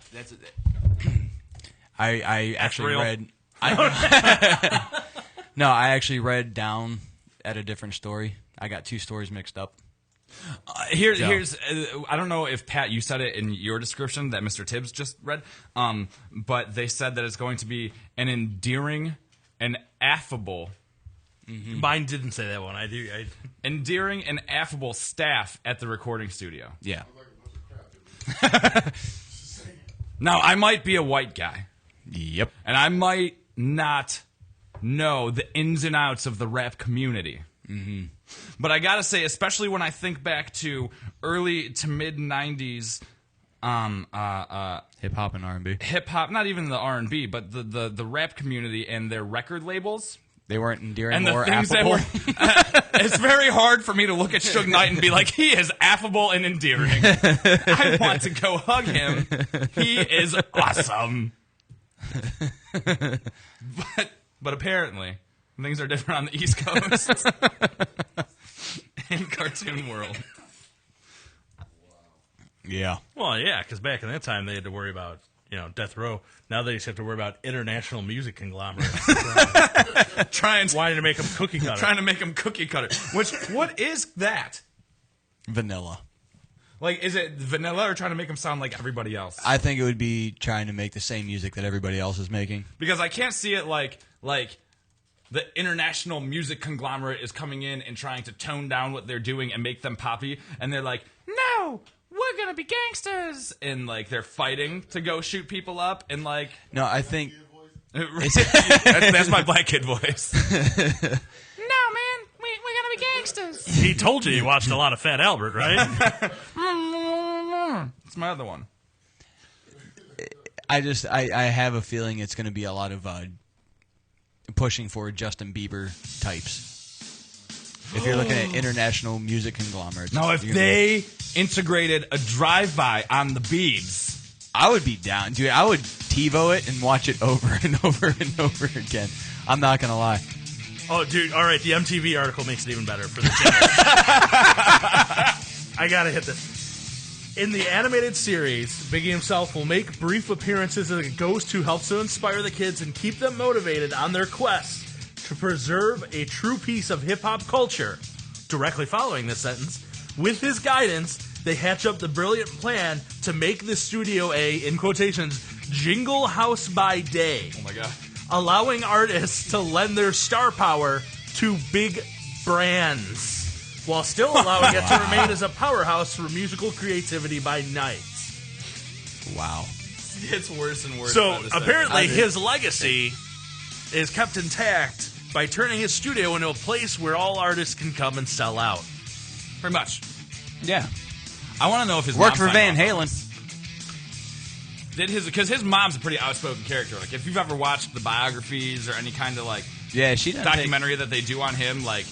I actually real. read. No, I actually read down at a different story. I got two stories mixed up. Here's I don't know if Pat, you said it in your description that Mr. Tibbs just read, but they said that it's going to be an endearing and affable. Mm-hmm. Mine didn't say that one. Endearing and affable staff at the recording studio. Yeah. Now, I might be a white guy. Yep. And I might not know the ins and outs of the rap community. Mm-hmm. But I gotta say, especially when I think back to early to mid 90s hip hop and R&B. Hip hop, not even the R&B, but the rap community and their record labels. They weren't endearing and the or things affable. It's very hard for me to look at Suge Knight and be like, he is affable and endearing. I want to go hug him. He is awesome. But apparently, things are different on the East Coast. In cartoon world. Yeah. Well, yeah, because back in that time, they had to worry about, death row. Now they just have to worry about international music conglomerates. Wanting to make them cookie cutter. Trying to make them cookie cutter. What is that? Vanilla. Like, is it vanilla or trying to make them sound like everybody else? I think it would be trying to make the same music that everybody else is making. Because I can't see it like the international music conglomerate is coming in and trying to tone down what they're doing and make them poppy, and they're like, no, we're gonna be gangsters, and like they're fighting to go shoot people up, and like no, I think that's my black kid voice. No, man, we're gonna be gangsters. He told you watched a lot of Fat Albert, right? It's my other one. I have a feeling it's going to be a lot of pushing for Justin Bieber types. If you're looking at international music conglomerates. Now, if they integrated a drive-by on the Biebs, I would be down. Dude, I would TiVo it and watch it over and over and over again. I'm not going to lie. Oh, dude, all right, the MTV article makes it even better for the channel. I got to hit this. In the animated series, Biggie himself will make brief appearances as a ghost who helps to inspire the kids and keep them motivated on their quest to preserve a true piece of hip-hop culture. Directly following this sentence, with his guidance, they hatch up the brilliant plan to make the studio a, in quotations, jingle house by day. Oh my God. Allowing artists to lend their star power to big brands, while still allowing it to remain as a powerhouse for musical creativity by night. Wow. It's worse and worse. So apparently his legacy is kept intact by turning his studio into a place where all artists can come and sell out. Pretty much. Yeah. I want to know if his worked mom for Van signed Halen. Because his mom's a pretty outspoken character. Like, if you've ever watched the biographies or any kind of, like, she documentary that they do on him, like,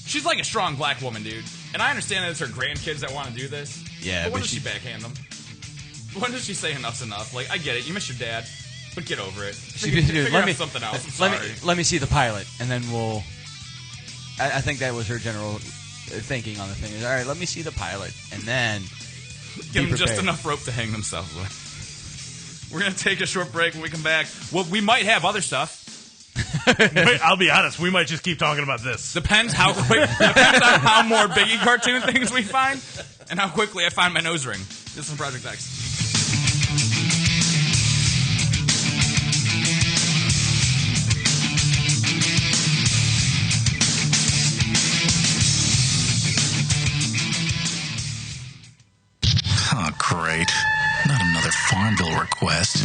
she's like a strong black woman, dude. And I understand that it's her grandkids that want to do this. Yeah, but when does she backhand them? When does she say enough's enough? Like, I get it. You miss your dad, but get over it. Figure out something else. I'm sorry. Let me see the pilot, and then we'll... I think that was her general thinking on the thing. All right, let me see the pilot, and then... Give them just enough rope to hang themselves with. We're going to take a short break. When we come back, well, we might have other stuff. I'll be honest, we might just keep talking about this. Depends how quick. Depends on how more Biggie cartoon things we find, and how quickly I find my nose ring. This is Project X. Oh, great. Not another Farmville request.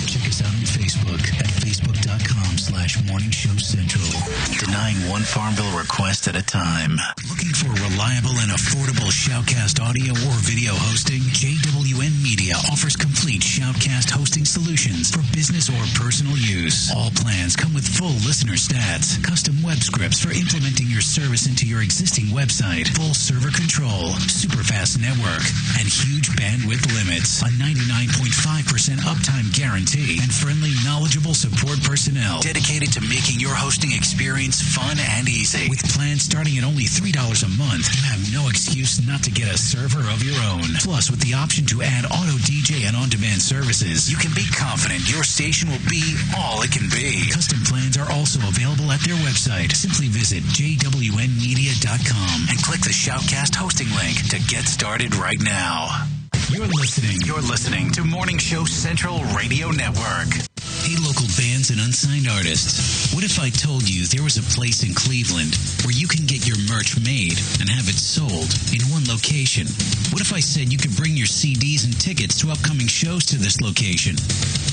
Check us out on Facebook at facebook.com/Morning Show Central. Denying one Farmville request at a time. Looking for reliable and affordable Shoutcast audio or video hosting? JWN Media offers complete Shoutcast hosting solutions for business or personal use. All plans come with full listener stats, custom web scripts for implementing your service into your existing website, full server control, super fast network, and huge bandwidth limits. A 99.5% uptime guarantee and friendly, knowledgeable support personnel dedicated to making your hosting experience fun and easy. With plans starting at only $3 a month, you have no excuse not to get a server of your own. Plus, with the option to add auto DJ and on-demand services, you can be confident your station will be all it can be. Custom plans are also available at their website. Simply visit jwnmedia.com and click the Shoutcast hosting link to get started right now. You're listening to Morning Show Central Radio Network. Hey, local bands and unsigned artists. What if I told you there was a place in Cleveland where you can get your merch made and have it sold in one location? What if I said you could bring your CDs and tickets to upcoming shows to this location?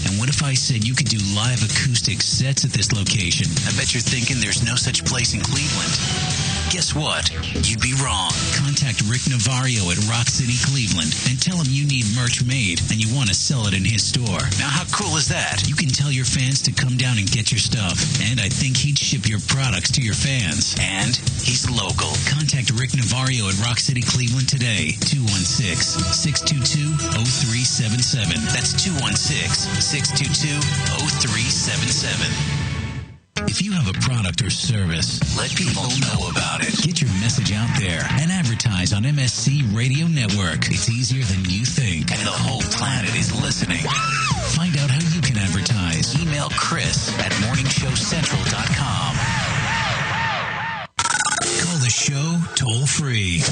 And what if I said you could do live acoustic sets at this location? I bet you're thinking there's no such place in Cleveland. Guess what? You'd be wrong. Contact Rick Navario at Rock City, Cleveland, and tell him you need merch made and you want to sell it in his store. Now, how cool is that? You can tell your fans to come down and get your stuff, and I think he'd ship your products to your fans. And he's local. Contact Rick Navario at Rock City, Cleveland today. 216-622-0377. That's 216-622-0377. If you have a product or service, let people know about it. Get your message out there and advertise on Msc Radio Network. It's easier than you think, and the whole planet is listening. Find out how you can advertise. Email Chris at morningshowcentral.com. Call the show toll free.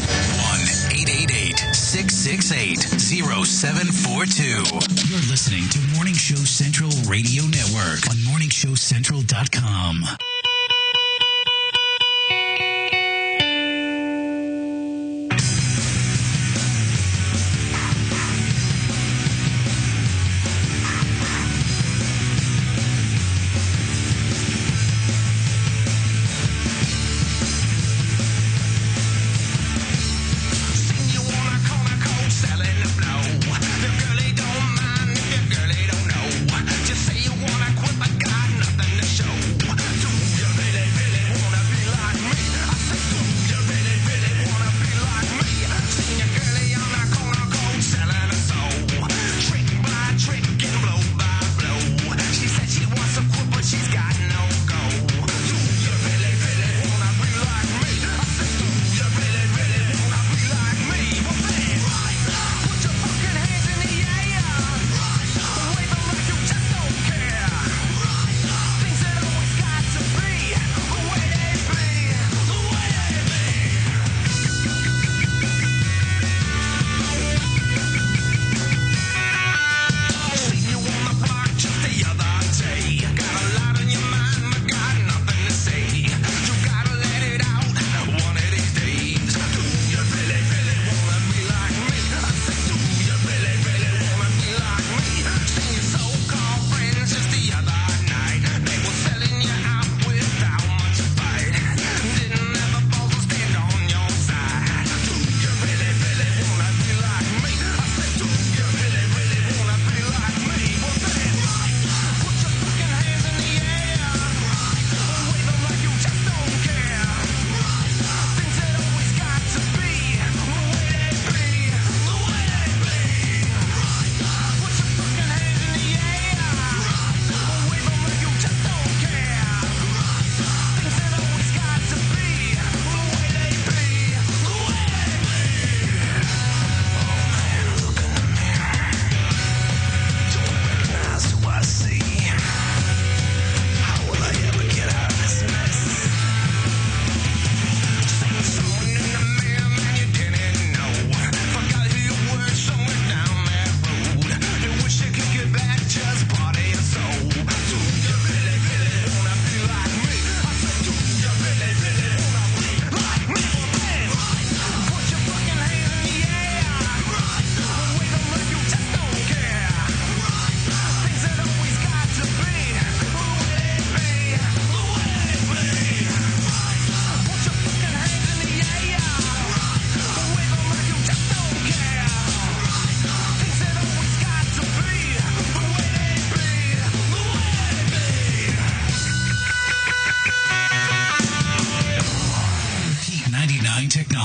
1-888-668-0742. You're listening to Morning Show Central Radio Network on morningshowcentral.com. Just say you wanna quit, but got nothing to show.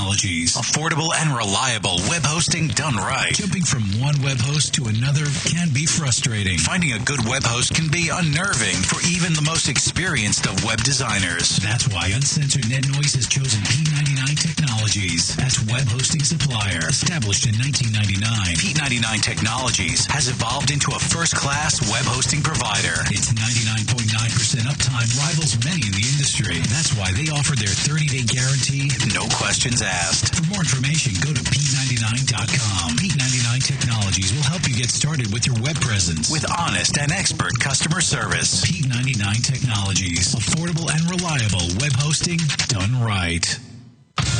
Technologies. Affordable and reliable web hosting done right. Jumping from one web host to another can be frustrating. Finding a good web host can be unnerving for even the most experienced of web designers. That's why Uncensored Net Noise has chosen P99 Technologies as web hosting supplier. Established in 1999, P99 Technologies has evolved into a first-class web hosting provider. Its 99.9% uptime rivals many in the industry. That's why they offer their 30-day guarantee, no questions asked. For more information, go to P99.com. P99 Technologies will help you get started with your web presence with honest and expert customer service. P99 Technologies. Affordable and reliable web hosting done right.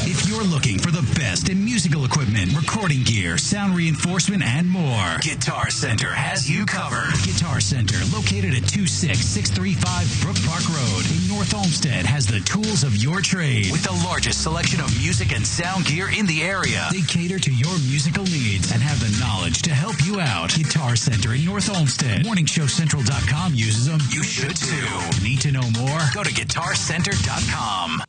If you're looking for the best in musical equipment, recording gear, sound reinforcement, and more, Guitar Center has you covered. Guitar Center, located at 26635 Brook Park Road in North Olmsted, has the tools of your trade with the largest selection of music and sound gear in the area. They cater to your musical needs and have the knowledge to help you out. Guitar Center in North Olmsted. MorningShowCentral.com uses them. You should too. Need to know more? Go to GuitarCenter.com.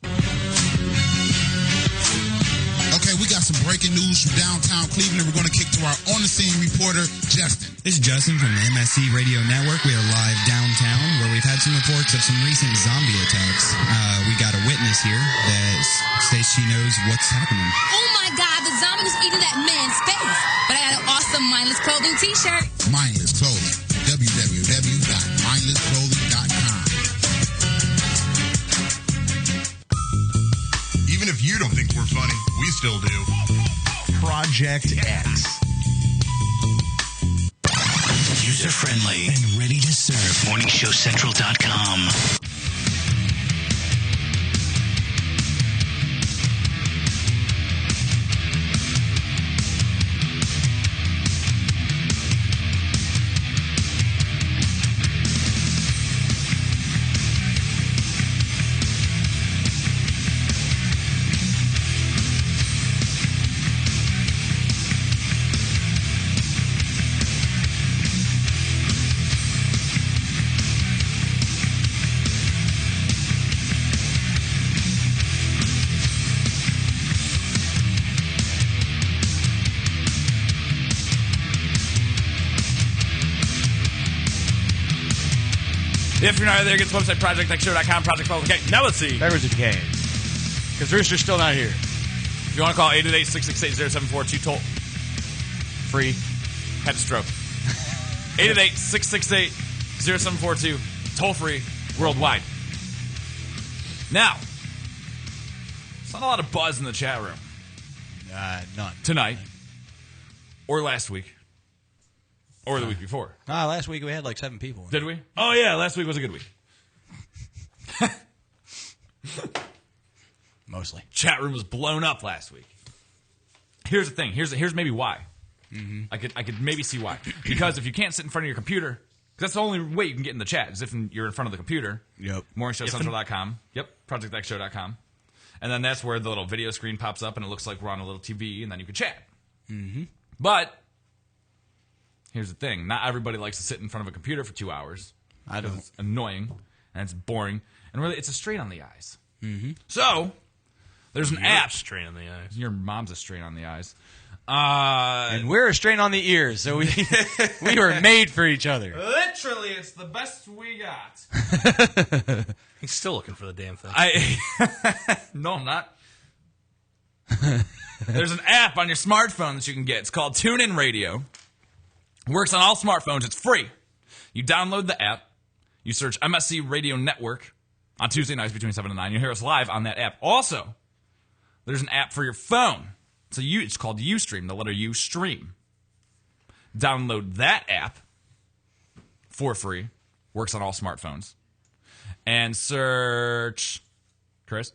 Okay, we got some breaking news from downtown Cleveland. We're going to kick to our on-the-scene reporter, Justin. This is Justin from the Msc Radio Network. We are live downtown where we've had some reports of some recent zombie attacks. We got a witness here that states she knows what's happening. Oh my God, the zombie was eating that man's face. But I got an awesome Mindless Clothing t-shirt. Mindless Clothing. www.mindlessclothing.com. Even if you don't think we're funny, we still do. Project X. User-friendly and ready to serve. MorningShowCentral.com. If you're not there, get to the website, project.show.com, Projekt. Okay, now let's see. Beggars if you can. Because Rooster's still not here. If you want to call 888-668-0742, toll free. Had a stroke. 888-668-0742, toll free, worldwide. Now, it's not a lot of buzz in the chat room. None. Tonight. Or last week. Or the week before. Last week we had like 7 people. Did we? Oh, yeah, last week was a good week. Mostly. Chat room was blown up last week. Here's the thing. Here's maybe why. Mm-hmm. I could maybe see why. Because if you can't sit in front of your computer, because that's the only way you can get in the chat, is if you're in front of the computer. Yep. MorningShowCentral.com. Yep. ProjectXShow.com. And then that's where the little video screen pops up and it looks like we're on a little TV and then you can chat. Mm-hmm. But here's the thing. Not everybody likes to sit in front of a computer for 2 hours. I don't. It's annoying and it's boring. And really, it's a strain on the eyes. Mm-hmm. So, there's an app. Strain on the eyes. Your mom's a strain on the eyes. And we're a strain on the ears, so we were made for each other. Literally, it's the best we got. He's still looking for the damn thing. No, I'm not. There's an app on your smartphone that you can get. It's called TuneIn Radio. Works on all smartphones. It's free. You download the app. You search Msc Radio Network on Tuesday nights between 7 and 9. You'll hear us live on that app. Also, there's an app for your phone. It's called Ustream, the letter U, Stream. Download that app for free. Works on all smartphones. And search Chris?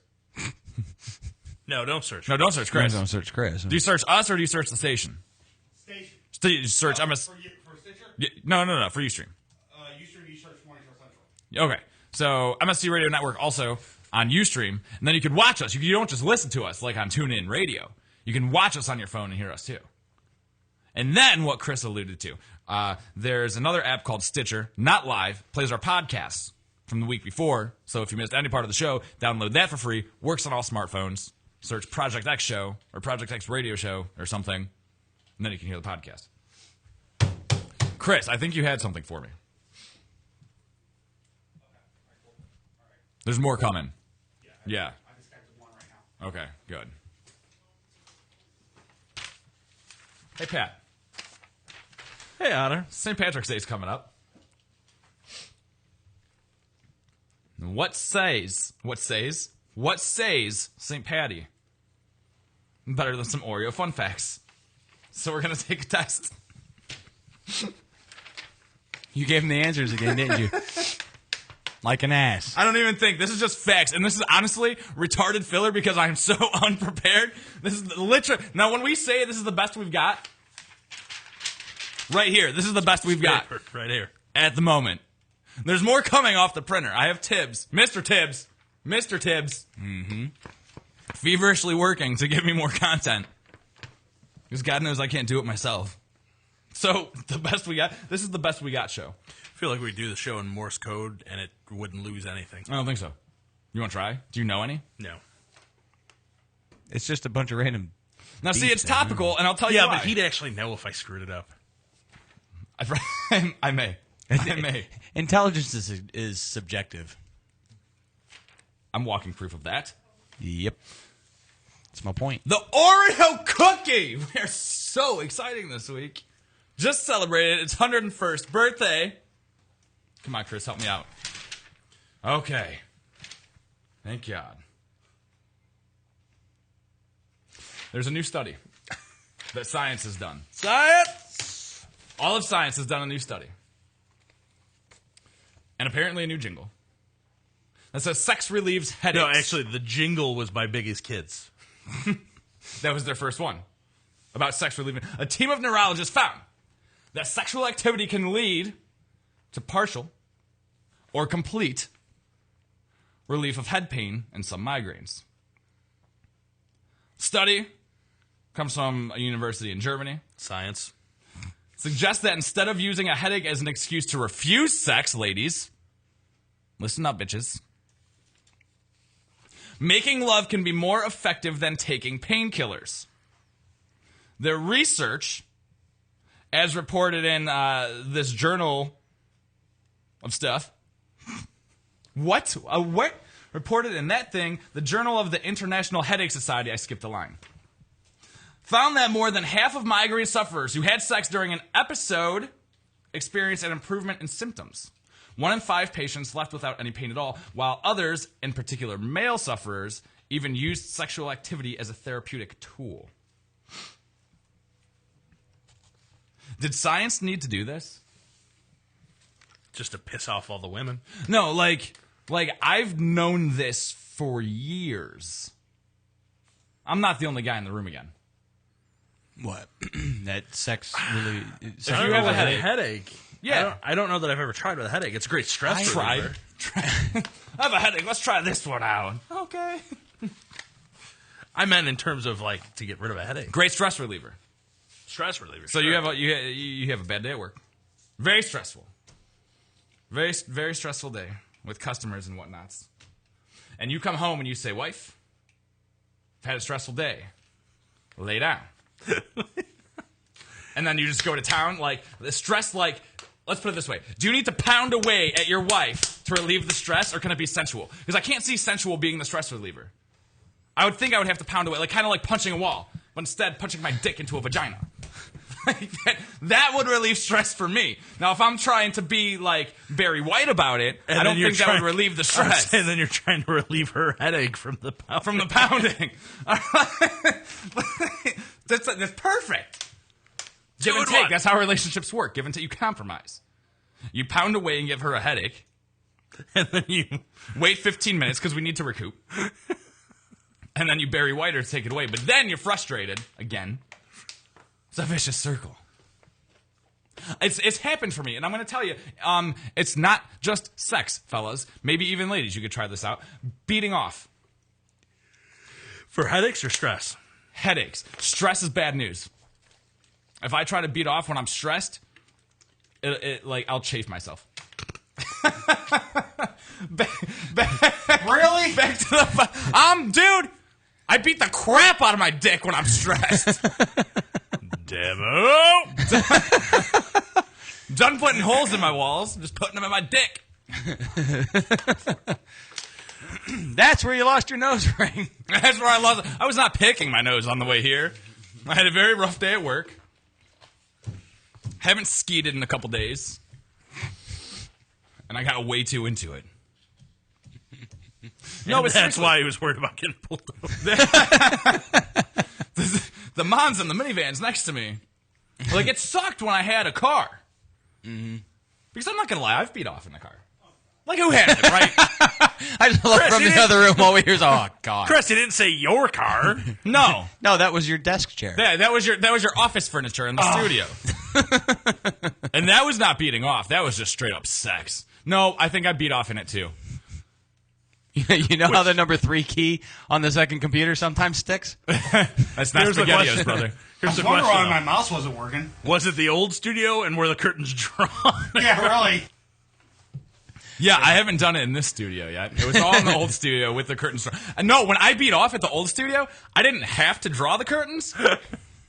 No, don't search. No, don't search Chris. Don't search Chris. Do you search us or do you search the station? Station. You search MS. For Stitcher? Yeah, no, for Ustream. Ustream, you search Morning Show Central. Okay. So MSC Radio Network also on Ustream, and then you can watch us. You don't just listen to us like on TuneIn Radio. You can watch us on your phone and hear us too. And then what Chris alluded to, there's another app called Stitcher, not live, plays our podcasts from the week before. So if you missed any part of the show, download that for free. Works on all smartphones. search Project X Show or Project X Radio Show or something, and then you can hear the podcast. Chris, I think you had something for me. There's more coming. Yeah. I just got to one right now. Okay, good. Hey, Pat. Hey, Honor. St. Patrick's Day is coming up. What says St. Patty better than some Oreo fun facts? So we're going to take a test. You gave him the answers again, didn't you? Like an ass. I don't even think. This is just facts. And this is honestly retarded filler because I'm so unprepared. This is literally. Now, when we say this is the best we've got, right here, this is the best we've got. Right here. At the moment. There's more coming off the printer. I have Tibbs. Mr. Tibbs. Mm-hmm. Feverishly working to give me more content. Because God knows I can't do it myself. So, the best we got. This is the best we got show. I feel like we do the show in Morse code and it wouldn't lose anything. I don't think so. You want to try? Do you know any? No. It's just a bunch of random. Now, see, it's topical, and I'll tell you why. Yeah, but he'd actually know if I screwed it up. I may. Intelligence is subjective. I'm walking proof of that. Yep. That's my point. The Oreo cookie! We are so exciting this week. Just celebrated its 101st birthday. Come on, Chris, help me out. Okay. Thank God. There's a new study that science has done. Science! All of science has done a new study. And apparently a new jingle. That says sex relieves headaches. No, actually, the jingle was by Biggie's Kids. That was their first one. About sex relieving. A team of neurologists found that sexual activity can lead to partial or complete relief of head pain and some migraines. Study comes from a university in Germany. Science. Suggests that instead of using a headache as an excuse to refuse sex, ladies, listen up, bitches. Making love can be more effective than taking painkillers. Their research, as reported in this journal of stuff, what? Reported in that thing, the Journal of the International Headache Society, I skipped a line, found that more than half of migraine sufferers who had sex during an episode experienced an improvement in symptoms. 1 in 5 patients left without any pain at all, while others, in particular male sufferers, even used sexual activity as a therapeutic tool. Did science need to do this? Just to piss off all the women? No, like I've known this for years. I'm not the only guy in the room again. What? That sex really... If you have a headache... Yeah. I don't know that I've ever tried with a headache. It's a great stress reliever. I have a headache. Let's try this one out. Okay. I meant in terms of, like, to get rid of a headache. Great stress reliever. Stress reliever. So sure. you have a bad day at work. Very stressful. Very, very stressful day with customers and whatnots. And you come home and you say, wife, I've had a stressful day. Lay down. And then you just go to town, like, the stress, like, let's put it this way. Do you need to pound away at your wife to relieve the stress, or can it be sensual? Because I can't see sensual being the stress reliever. I would think I would have to pound away, like, kind of like punching a wall, but instead punching my dick into a vagina. That would relieve stress for me. Now, if I'm trying to be, like, Barry White about it, I don't think that would relieve the stress. And then you're trying to relieve her headache from the pounding. From the pounding. That's perfect. Give and take. That's how relationships work. Give and take. You compromise. You pound away and give her a headache. And then you wait 15 minutes because we need to recoup. And then you Barry White her to take it away. But then you're frustrated again. It's a vicious circle. It's happened for me, and I'm going to tell you, it's not just sex, fellas. Maybe even ladies, you could try this out. Beating off. For headaches or stress? Headaches. Stress is bad news. If I try to beat off when I'm stressed, I'll chafe myself. Really? Back to the dude. I beat the crap out of my dick when I'm stressed. Demo. Done putting holes in my walls. I'm just putting them in my dick. That's where you lost your nose ring. That's where I lost it. I was not picking my nose on the way here. I had a very rough day at work. Haven't skeeted in a couple days. And I got way too into it. No, but that's why he was worried about getting pulled over. The moms in the minivans next to me. Like, it sucked when I had a car. Mm-hmm. Because I'm not going to lie, I've beat off in the car. Like, who hasn't, right? I just look from the other room over here. Oh, God. Chris, he didn't say your car. No. No, that was your desk chair. Yeah, that was your office furniture in the studio. And that was not beating off. That was just straight up sex. No, I think I beat off in it, too. You know how the number 3 key on the second computer sometimes sticks? That's not SpaghettiOs, brother. Here's the wonder question. why my mouse wasn't working. Was it the old studio and were the curtains drawn? Yeah, really. Yeah, I haven't done it in this studio yet. It was all in the old studio with the curtains drawn. No, when I beat off at the old studio, I didn't have to draw the curtains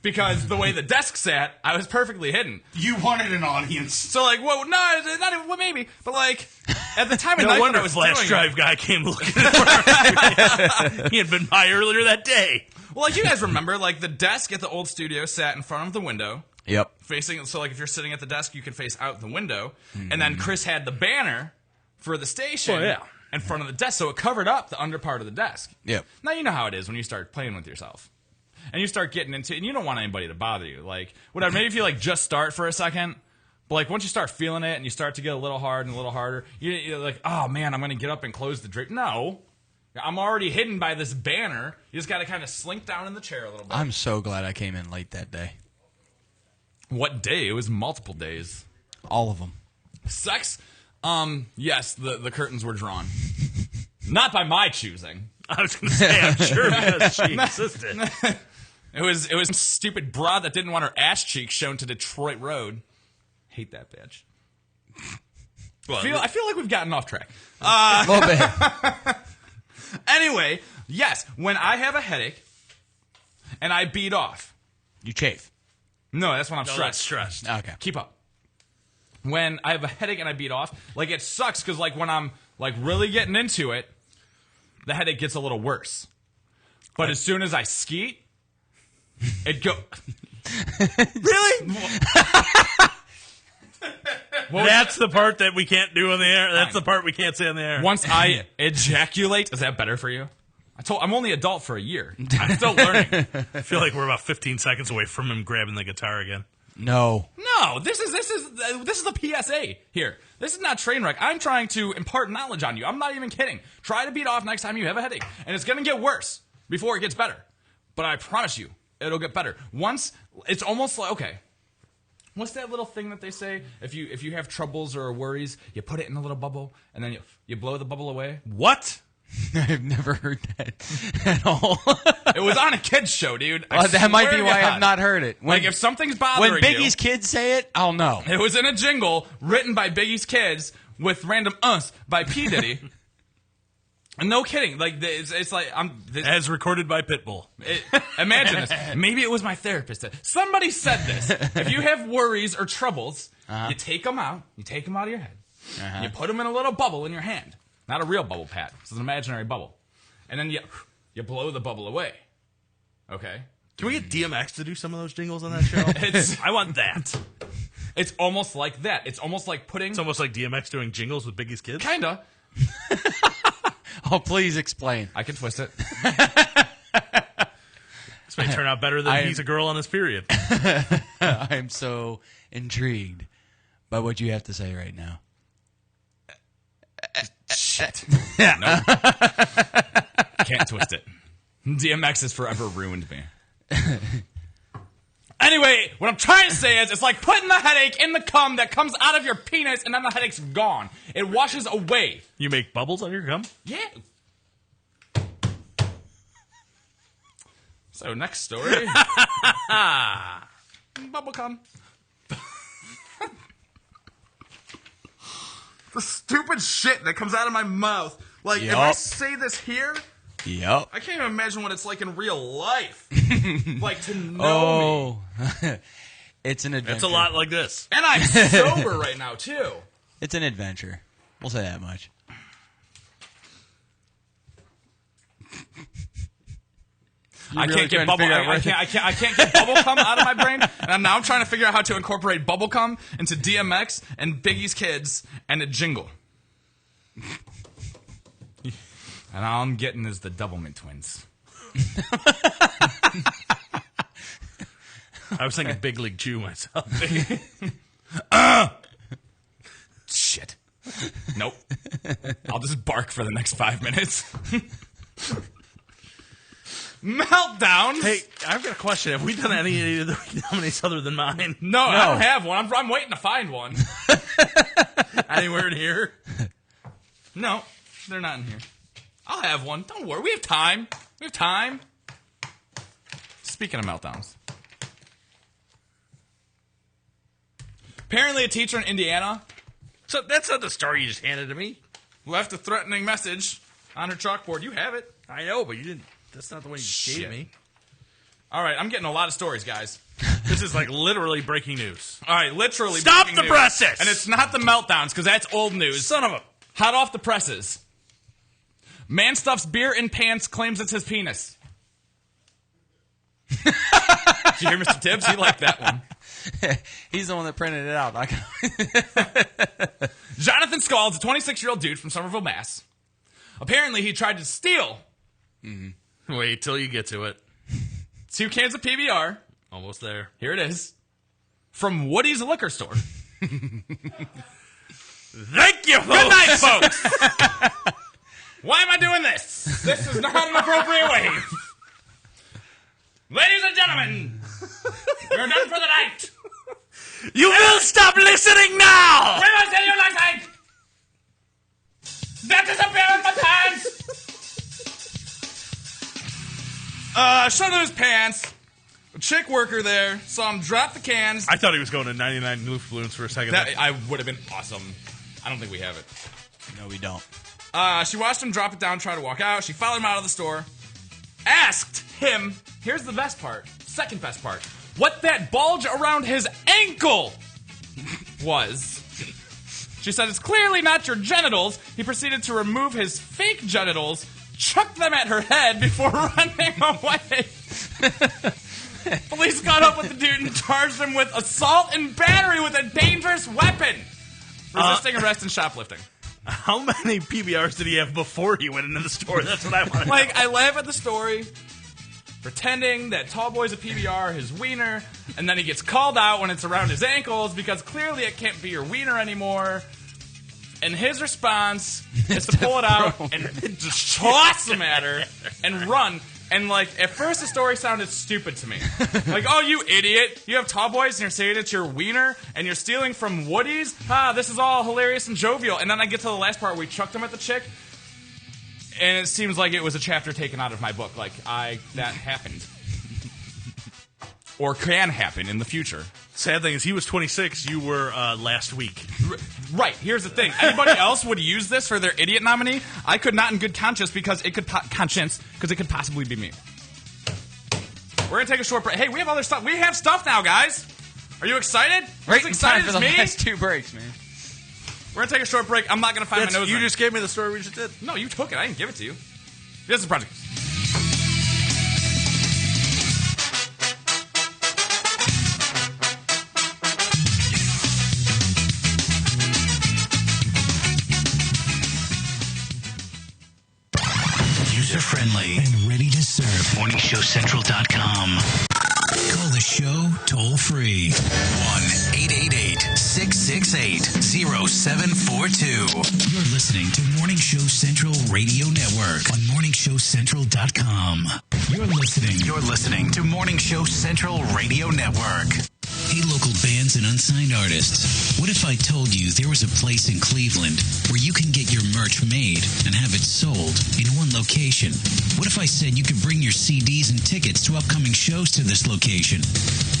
because the way the desk sat, I was perfectly hidden. You wanted an audience. So, like, well, no, not even, well, maybe, but like, at the time of No night wonder when I was Flash doing Drive it, guy came looking for He had been by earlier that day. well, like, you guys remember, like, the desk at the old studio sat in front of the window. Yep. Facing, so like if you're sitting at the desk, you can face out the window. And then Chris had the banner for the station in front of the desk, so it covered up the under part of the desk. Yep. Now you know how it is when you start playing with yourself. And you start getting into it, and you don't want anybody to bother you. Like, whatever, maybe if you like just start for a second, but like once you start feeling it and you start to get a little hard and a little harder, you're like, oh man, I'm going to get up and close the drape. No. I'm already hidden by this banner. You just got to kind of slink down in the chair a little bit. I'm so glad I came in late that day. What day? It was multiple days. All of them. Sex? Yes, the curtains were drawn. Not by my choosing. I was going to say, I'm sure because she insisted. It was some stupid broad that didn't want her ass cheeks shown to Detroit Road. Hate that bitch. Well, I feel like we've gotten off track. A little bit. Anyway, yes, when I have a headache and I beat off. You chafe. No, that's when I'm That's stressed. stressed. Okay. Keep up. When I have a headache and I beat off, like it sucks because like when I'm like really getting into it, the headache gets a little worse. But as soon as I skeet, it go. Really? That's the part that we can't do on the air. That's the part we can't say on the air. Once I ejaculate, is that better for you? I'm only adult for a year. I'm still learning. I feel like we're about 15 seconds away from him grabbing the guitar again. No. No, this is a PSA here. This is not Trainwreck. I'm trying to impart knowledge on you. I'm not even kidding. Try to beat off next time you have a headache, and it's gonna get worse before it gets better. But I promise you, it'll get better. Once it's almost like okay. What's that little thing that they say? If you have troubles or worries, you put it in a little bubble, and then you blow the bubble away. What? I've never heard that at all. It was on a kid's show, dude. That might be why I have not heard it. Like if something's bothering when Biggie's kids say it, I'll know. It was in a jingle written by Biggie's kids with random us by P. Diddy. And no kidding. Like it's like as recorded by Pitbull. Imagine this. Maybe it was my therapist. Somebody said this. If you have worries or troubles, you take them out. You take them out of your head. You put them in a little bubble in your hand. Not a real bubble, Pat. It's an imaginary bubble. And then you blow the bubble away. Okay? Can we get DMX to do some of those jingles on that show? I want that. It's almost like that. It's almost like putting... It's almost like DMX doing jingles with Biggie's kids? Kinda. Oh, please explain. I can twist it. This may turn out better than he's a girl on his period. I'm so intrigued by what you have to say right now. Shit. No. Can't twist it. DMX has forever ruined me. Anyway, what I'm trying to say is it's like putting the headache in the cum that comes out of your penis and then the headache's gone. It washes away. You make bubbles on your cum? Yeah. So, next story. Bubble cum. The stupid shit that comes out of my mouth. Like, if I say this here, Yep. I can't even imagine what it's like in real life. Like, to know me. It's an adventure. It's a lot like this. And I'm sober right now, too. It's an adventure. We'll say that much. I can't get bubble cum out of my brain, and now I'm trying to figure out how to incorporate bubble cum into DMX and Biggie's Kids and a jingle. And all I'm getting is the Doublemint Twins. I was thinking Big League Chew myself. Shit. Nope. I'll just bark for the next 5 minutes. Meltdowns. Hey, I've got a question. Have we done any of the nominees other than mine? No, I don't have one. I'm waiting to find one. Anywhere in here? No, they're not in here. I'll have one. Don't worry. We have time. Speaking of meltdowns. Apparently a teacher in Indiana. So that's not the story you just handed to me. Left a threatening message on her chalkboard. You have it. I know, but you didn't. That's not the one you gave me. All right, I'm getting a lot of stories, guys. This is like literally breaking news. All right, literally Stop breaking the news. presses! And it's not the meltdowns, because that's old news. Son of a... Hot off the presses. Man stuffs beer in pants, claims it's his penis. Did you hear Mr. Tibbs? He liked that one. He's the one that printed it out. Jonathan Scald's a 26-year-old dude from Somerville, Mass. Apparently, he tried to steal. Wait till you get to it. 2 cans of PBR. Almost there. Here it is. From Woody's liquor store. Thank you, folks. Good night, folks. Why am I doing this? This is not an appropriate wave. Ladies and gentlemen, we're done for the night. You will stop listening now. We will see you next night. That is a beer in my pants. Showed him his pants. A chick worker there saw him drop the cans. I thought he was going to 99 Noof Balloons for a second. I would have been awesome. I don't think we have it. No, we don't. She watched him drop it down, try to walk out. She followed him out of the store. Asked him, here's the best part, second best part, what that bulge around his ankle was. She said, it's clearly not your genitals. He proceeded to remove his fake genitals, chucked them at her head before running away. Police caught up with the dude and charged him with assault and battery with a dangerous weapon. Resisting arrest and shoplifting. How many PBRs did he have before he went into the store? That's what I want to know. Like, I laugh at the story, pretending that tall boy's a PBR, his wiener, and then he gets called out when it's around his ankles because clearly it can't be your wiener anymore. And his response is to pull it out and just toss him at her and run. And, like, at first the story sounded stupid to me. Like, oh, you idiot. You have tall boys and you're saying it's your wiener and you're stealing from Woody's? This is all hilarious and jovial. And then I get to the last part where we chucked him at the chick. And it seems like it was a chapter taken out of my book. Like, that happened. Or can happen in the future. Sad thing is he was 26, you were last week. Right, here's the thing. Anybody else would use this for their idiot nominee? I could not in good conscience because it could possibly be me. We're going to take a short break. Hey, we have other stuff. We have stuff now, guys. Are you excited? Right, as excited for the as me? last 2 breaks, man. We're going to take a short break. I'm not going to find my nose You ring. just gave me the story we just did. No, you took it. I didn't give it to you. This is Projekt. User-friendly and ready to serve. MorningShowCentral.com. Call the show toll-free. 1-888-668-0742. You're listening to Morning Show Central Radio Network on MorningShowCentral.com. You're listening to Morning Show Central Radio Network. Hey, local bands and unsigned artists. What if I told you there was a place in Cleveland where you can get your merch made and have it sold in one location? What if I said you could bring your CDs and tickets to upcoming shows to this location?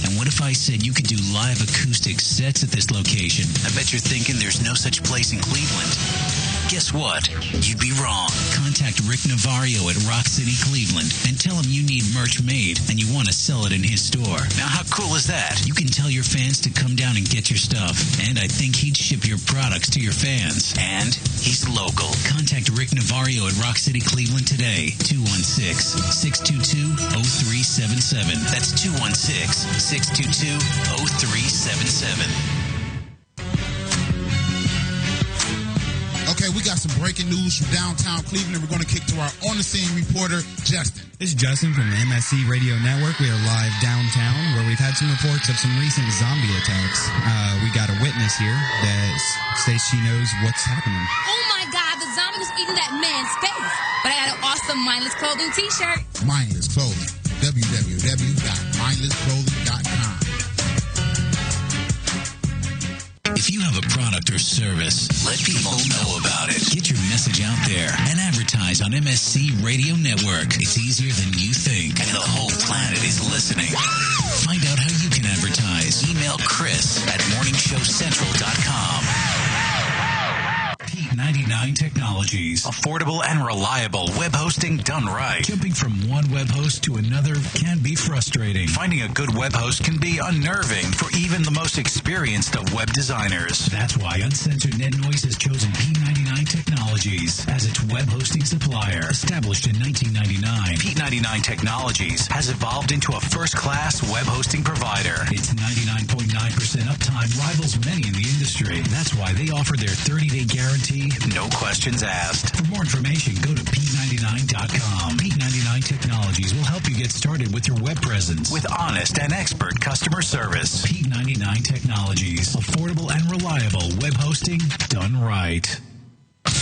And what if I said you could do live acoustic sets at this location? I bet you're thinking there's no such place in Cleveland. guess what? You'd be wrong. Contact Rick Navario at Rock City, Cleveland, and tell him you need merch made and you want to sell it in his store. Now, how cool is that? You can tell your fans to come down and get your stuff, and I think he'd ship your products to your fans. And he's local. Contact Rick Navario at Rock City, Cleveland today. 216-622-0377. That's 216-622-0377. Okay, we got some breaking news from downtown Cleveland. We're going to kick to our on-the-scene reporter, Justin. This is Justin from the Msc Radio Network. We are live downtown where we've had some reports of some recent zombie attacks. We got a witness here that says she knows what's happening. Oh my God, the zombie was eating that man's face. But I got an awesome Mindless Clothing t-shirt. Mindless Clothing. www.mindlessclothing.com. If you have a product or service, let people know about it. Get your message out there and advertise on MSC Radio Network. It's easier than you think, and the whole planet is listening. Find out how you can advertise. Email Chris at morningshowcentral.com. P99 Technologies. Affordable and reliable web hosting done right. Jumping from one web host to another can be frustrating. Finding a good web host can be unnerving for even the most experienced of web designers. That's why Uncensored Net Noise has chosen P99 Technologies as its web hosting supplier. Established in 1999, P99 Technologies has evolved into a first-class web hosting provider. Its 99.9% uptime rivals many in the industry. That's why they offer their 30-day guarantee, no questions asked. For more information, go to P99.com. P99 Technologies will help you get started with your web presence with honest and expert customer service. P99 Technologies. Affordable and reliable web hosting done right.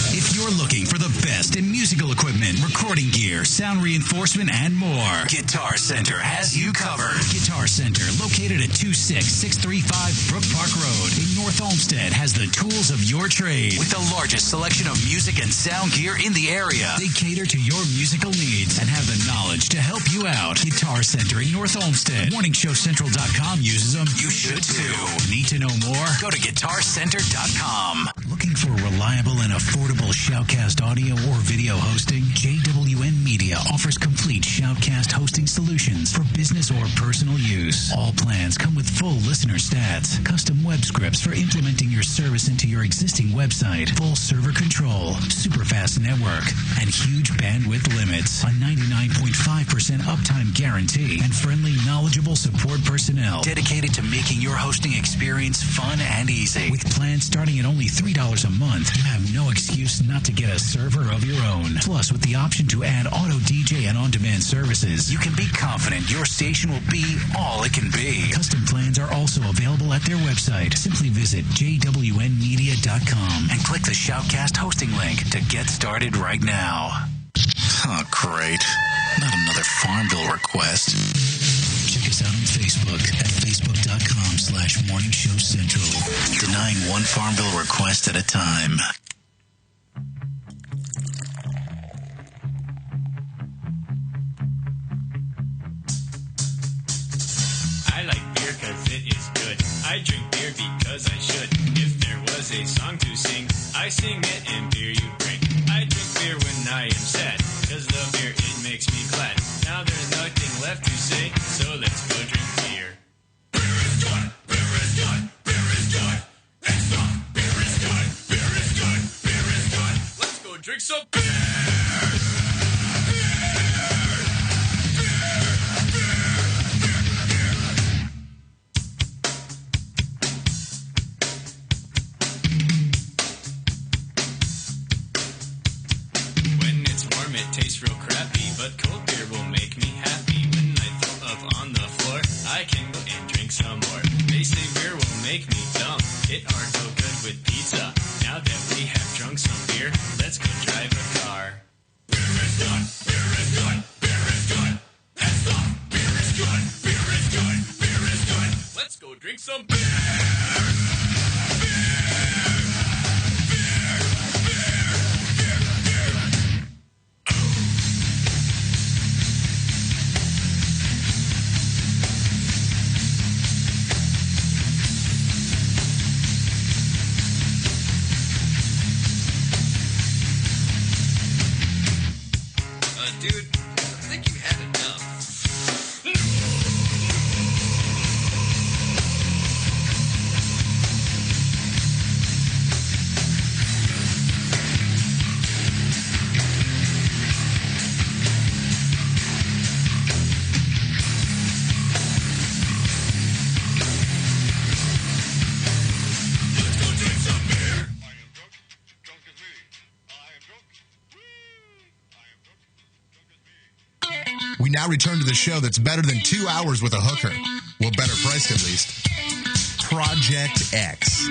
If you're looking for the best in musical equipment, recording gear, sound reinforcement, and more, Guitar Center has you covered. Guitar Center, located at 26635 Brook Park Road in North Olmsted, has the tools of your trade with the largest selection of music and sound gear in the area. They cater to your musical needs and have the knowledge to help you out. Guitar Center in North Olmsted. MorningShowCentral.com uses them. You should too. Need to know more? Go to GuitarCenter.com. Looking for reliable and affordable Shoutcast audio or video hosting? JWN Media offers complete Shoutcast hosting solutions for business or personal use. All plans come with full listener stats, custom web scripts for implementing your service into your existing website, full server control, super fast network, and huge bandwidth limits, a 99.5% uptime guarantee, and friendly, knowledgeable support personnel dedicated to making your hosting experience fun and easy. With plans starting at only $3 a month, you have no excuse not to get a server of your own. Plus, with the option to add auto DJ and on-demand services, you can be confident your station will be all it can be. Custom plans are also available at their website. Simply visit jwnmedia.com and click the Shoutcast hosting link to get started right now. Oh, great. Not another Farmville request. Check us out on Facebook at facebook.com/morningshowcentral. Denying one Farmville request at a time. I like beer cause it is good. I drink beer because I should. If there was a song to sing, I sing it and beer you bring. I drink beer when I am sad, cause the beer it makes me glad. Now there's nothing left to say, so let's go drink beer. Beer is good, beer is good, beer is good. It's not, beer is good, beer is good, beer is good. Let's go drink some beer. It tastes real crappy, but cold beer will make me happy. When I throw up on the floor, I can go and drink some more. They say beer will make me dumb. It aren't so good with pizza. Now that we have drunk some beer, let's go drive a car. Beer is good, beer is good, beer is good. That's all. Beer is good, beer is good, beer is good. Let's go drink some beer. Dude, I think you had enough. We now return to the show that's better than 2 hours with a hooker. Well, better priced at least. Project X.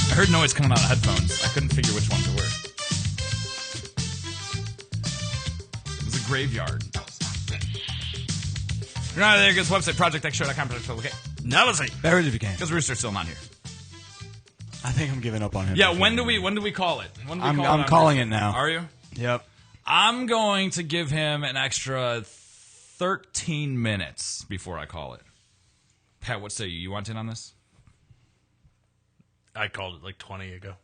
I heard noise coming out of headphones. I couldn't figure which ones it were. It was a graveyard. You're not there. Guys, website, projectxshow.com. Okay. Now let's see. Better if you can. Because Rooster's still not here. I think I'm giving up on him. Yeah, when do we call it? When do we I'm calling it now. Are you? Yep. I'm going to give him an extra 13 minutes before I call it. Pat, what say you? You want in on this? I called it like 20 ago.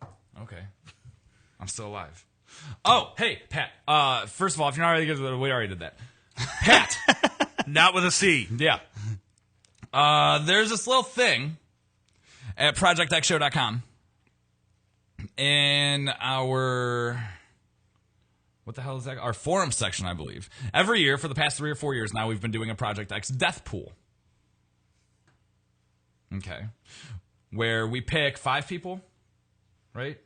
Okay. I'm still alive. Oh, hey, Pat. First of all, if you're not already good with it, we already did that. Pat. Not with a C. Yeah. There's this little thing at projectxshow.com in our... What the hell is that? Our forum section, I believe. Every year, for the past 3 or 4 years now, we've been doing a Project X death pool. Okay. Where we pick 5 people, right?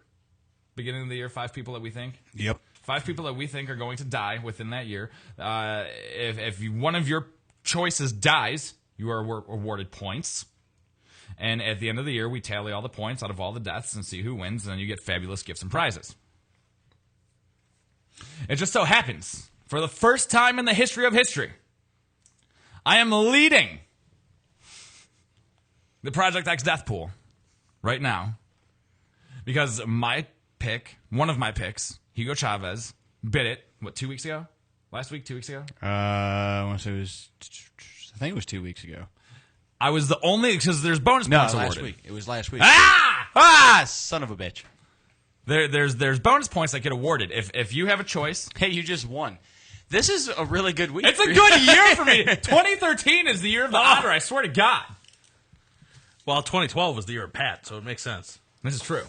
Beginning of the year, 5 people that we think. Yep. 5 people that we think are going to die within that year. If one of your choices dies, you are awarded points. And at the end of the year, we tally all the points out of all the deaths and see who wins, and then you get fabulous gifts and prizes. It just so happens, for the first time in the history of history, I am leading the Project X death pool right now because my pick, one of my picks, Hugo Chavez, bit it, 2 weeks ago? Last week, 2 weeks ago? I want to say I think it was 2 weeks ago. I was the only, because there's bonus points awarded. Last week. It was last week. Son of a bitch. There's bonus points that get awarded. If you have a choice. Hey, you just won. This is a really good week. It's a good year for me. 2013 is the year of the otter, I swear to God. Well, 2012 was the year of Pat, so it makes sense. This is true.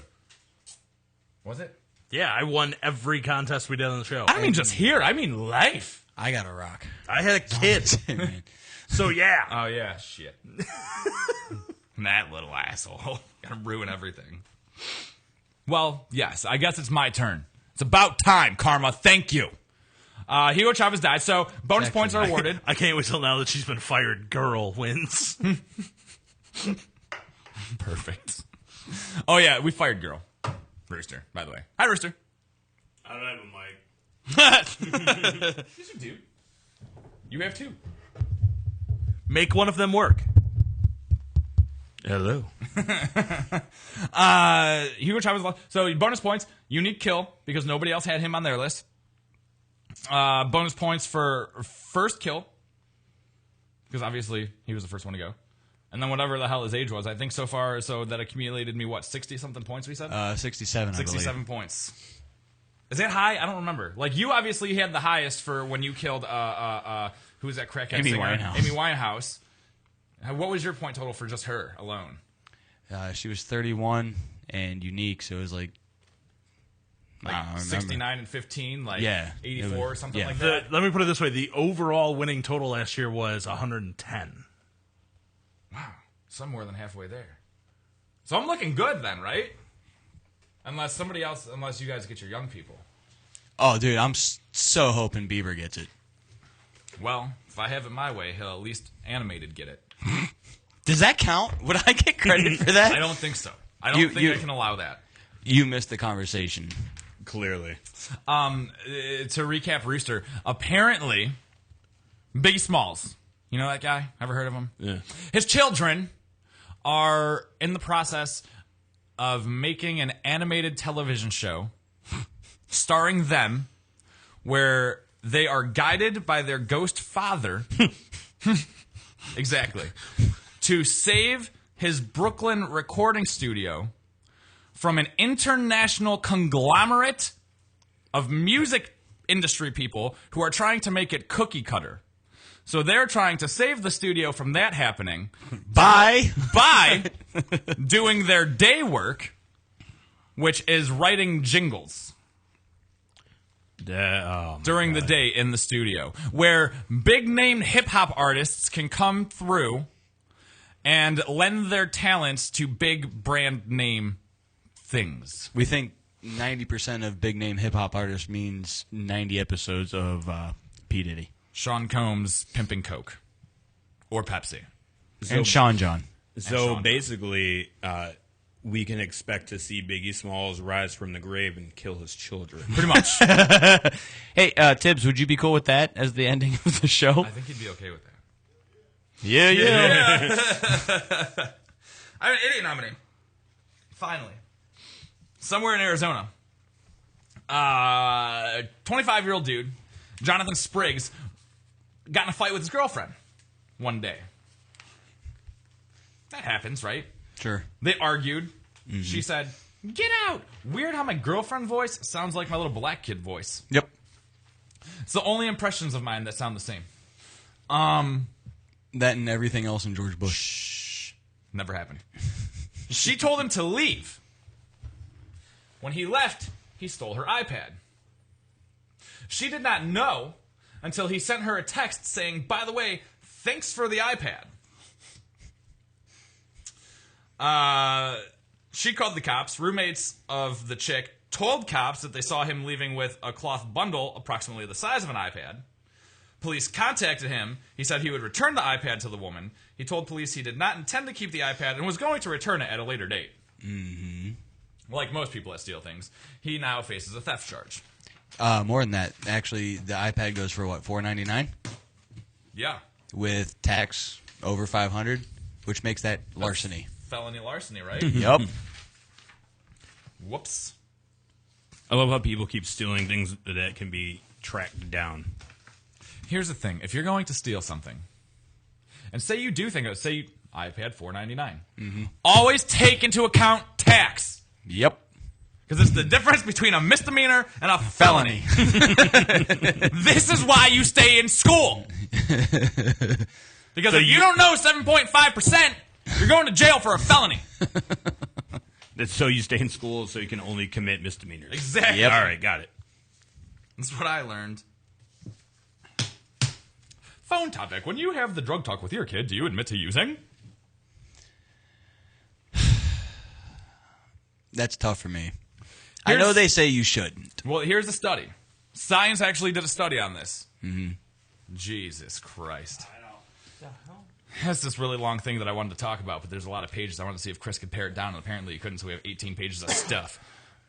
Was it? Yeah, I won every contest we did on the show. I don't mean just here. I mean life. I got a rock. I had a kid. So, yeah. Oh, yeah. Shit. That little asshole. Gonna ruin everything. Well, yes. I guess it's my turn. It's about time, Karma. Thank you. Hugo Chavez died, so bonus points are awarded. I can't wait till now that she's been fired. Girl wins. Perfect. Oh, yeah. We fired girl. Rooster, by the way. Hi, Rooster. I don't have a mic. Yes, you do. You have 2. Make one of them work. Hello. Hugo Chavez. So bonus points, unique kill, because nobody else had him on their list. Bonus points for first kill, because obviously he was the first one to go. And then whatever the hell his age was, I think so far, so that accumulated me, 60-something points, we said? 67, 67 points. Is that high? I don't remember. Like, you obviously had the highest for when you killed, who's that crackhead Amy singer? Winehouse. Amy Winehouse. What was your point total for just her alone? She was 31 and unique, so it was like 69 and 15, like 84 or something like that. Let me put it this way. The overall winning total last year was 110. Wow. So I'm more than halfway there. So I'm looking good then, right? Unless you guys get your young people. Oh, dude, I'm so hoping Bieber gets it. Well, if I have it my way, he'll at least animated get it. Does that count? Would I get credit for that? I don't think so. I don't think I can allow that. You missed the conversation. Clearly. To recap Rooster, apparently, Biggie Smalls, you know that guy? Ever heard of him? Yeah. His children are in the process of making an animated television show starring them where they are guided by their ghost father exactly to save his Brooklyn recording studio from an international conglomerate of music industry people who are trying to make it cookie cutter. So they're trying to save the studio from that happening by doing their day work, which is writing jingles during the day in the studio, where big name hip hop artists can come through and lend their talents to big brand name things. We think 90% of big name hip hop artists means 90 episodes of P. Diddy. Sean Combs pimping Coke or Pepsi. And Sean John. So basically, we can expect to see Biggie Smalls rise from the grave and kill his children. Pretty much. Hey, Tibbs, would you be cool with that as the ending of the show? I think he'd be okay with that. Yeah. I have an idiot nominee. Finally. Somewhere in Arizona. 25-year-old dude, Jonathan Spriggs, got in a fight with his girlfriend one day. That happens, right? Sure. They argued. Mm-hmm. She said, "Get out." Weird how my girlfriend voice sounds like my little black kid voice. Yep. It's the only impressions of mine that sound the same. That and everything else in George Bush. Shh. Never happened. She told him to leave. When he left, he stole her iPad. She did not know until he sent her a text saying, "By the way, thanks for the iPad." She called the cops. Roommates of the chick told cops that they saw him leaving with a cloth bundle approximately the size of an iPad. Police contacted him. He said he would return the iPad to the woman. He told police he did not intend to keep the iPad and was going to return it at a later date. Mm-hmm. Like most people that steal things, he now faces a theft charge. More than that. Actually, the iPad goes for what, $4.99? Yeah. With tax over $500, which makes that larceny. Felony larceny, right? Yup. Whoops. I love how people keep stealing things that can be tracked down. Here's the thing. If you're going to steal something, and say you do think of it, say iPad $4.99, mm-hmm. always take into account tax. Yep. Because it's the difference between a misdemeanor and a felony. This is why you stay in school. Because if you don't know 7.5%, you're going to jail for a felony. So you stay in school so you can only commit misdemeanors. Exactly. Yep. All right, got it. That's what I learned. Phone topic. When you have the drug talk with your kid, do you admit to using? That's tough for me. I know they say you shouldn't. Well, here's a study. Science actually did a study on this. Mm-hmm. Jesus Christ. I know. That's this really long thing that I wanted to talk about, but there's a lot of pages. I wanted to see if Chris could pare it down, and apparently he couldn't, so we have 18 pages of stuff.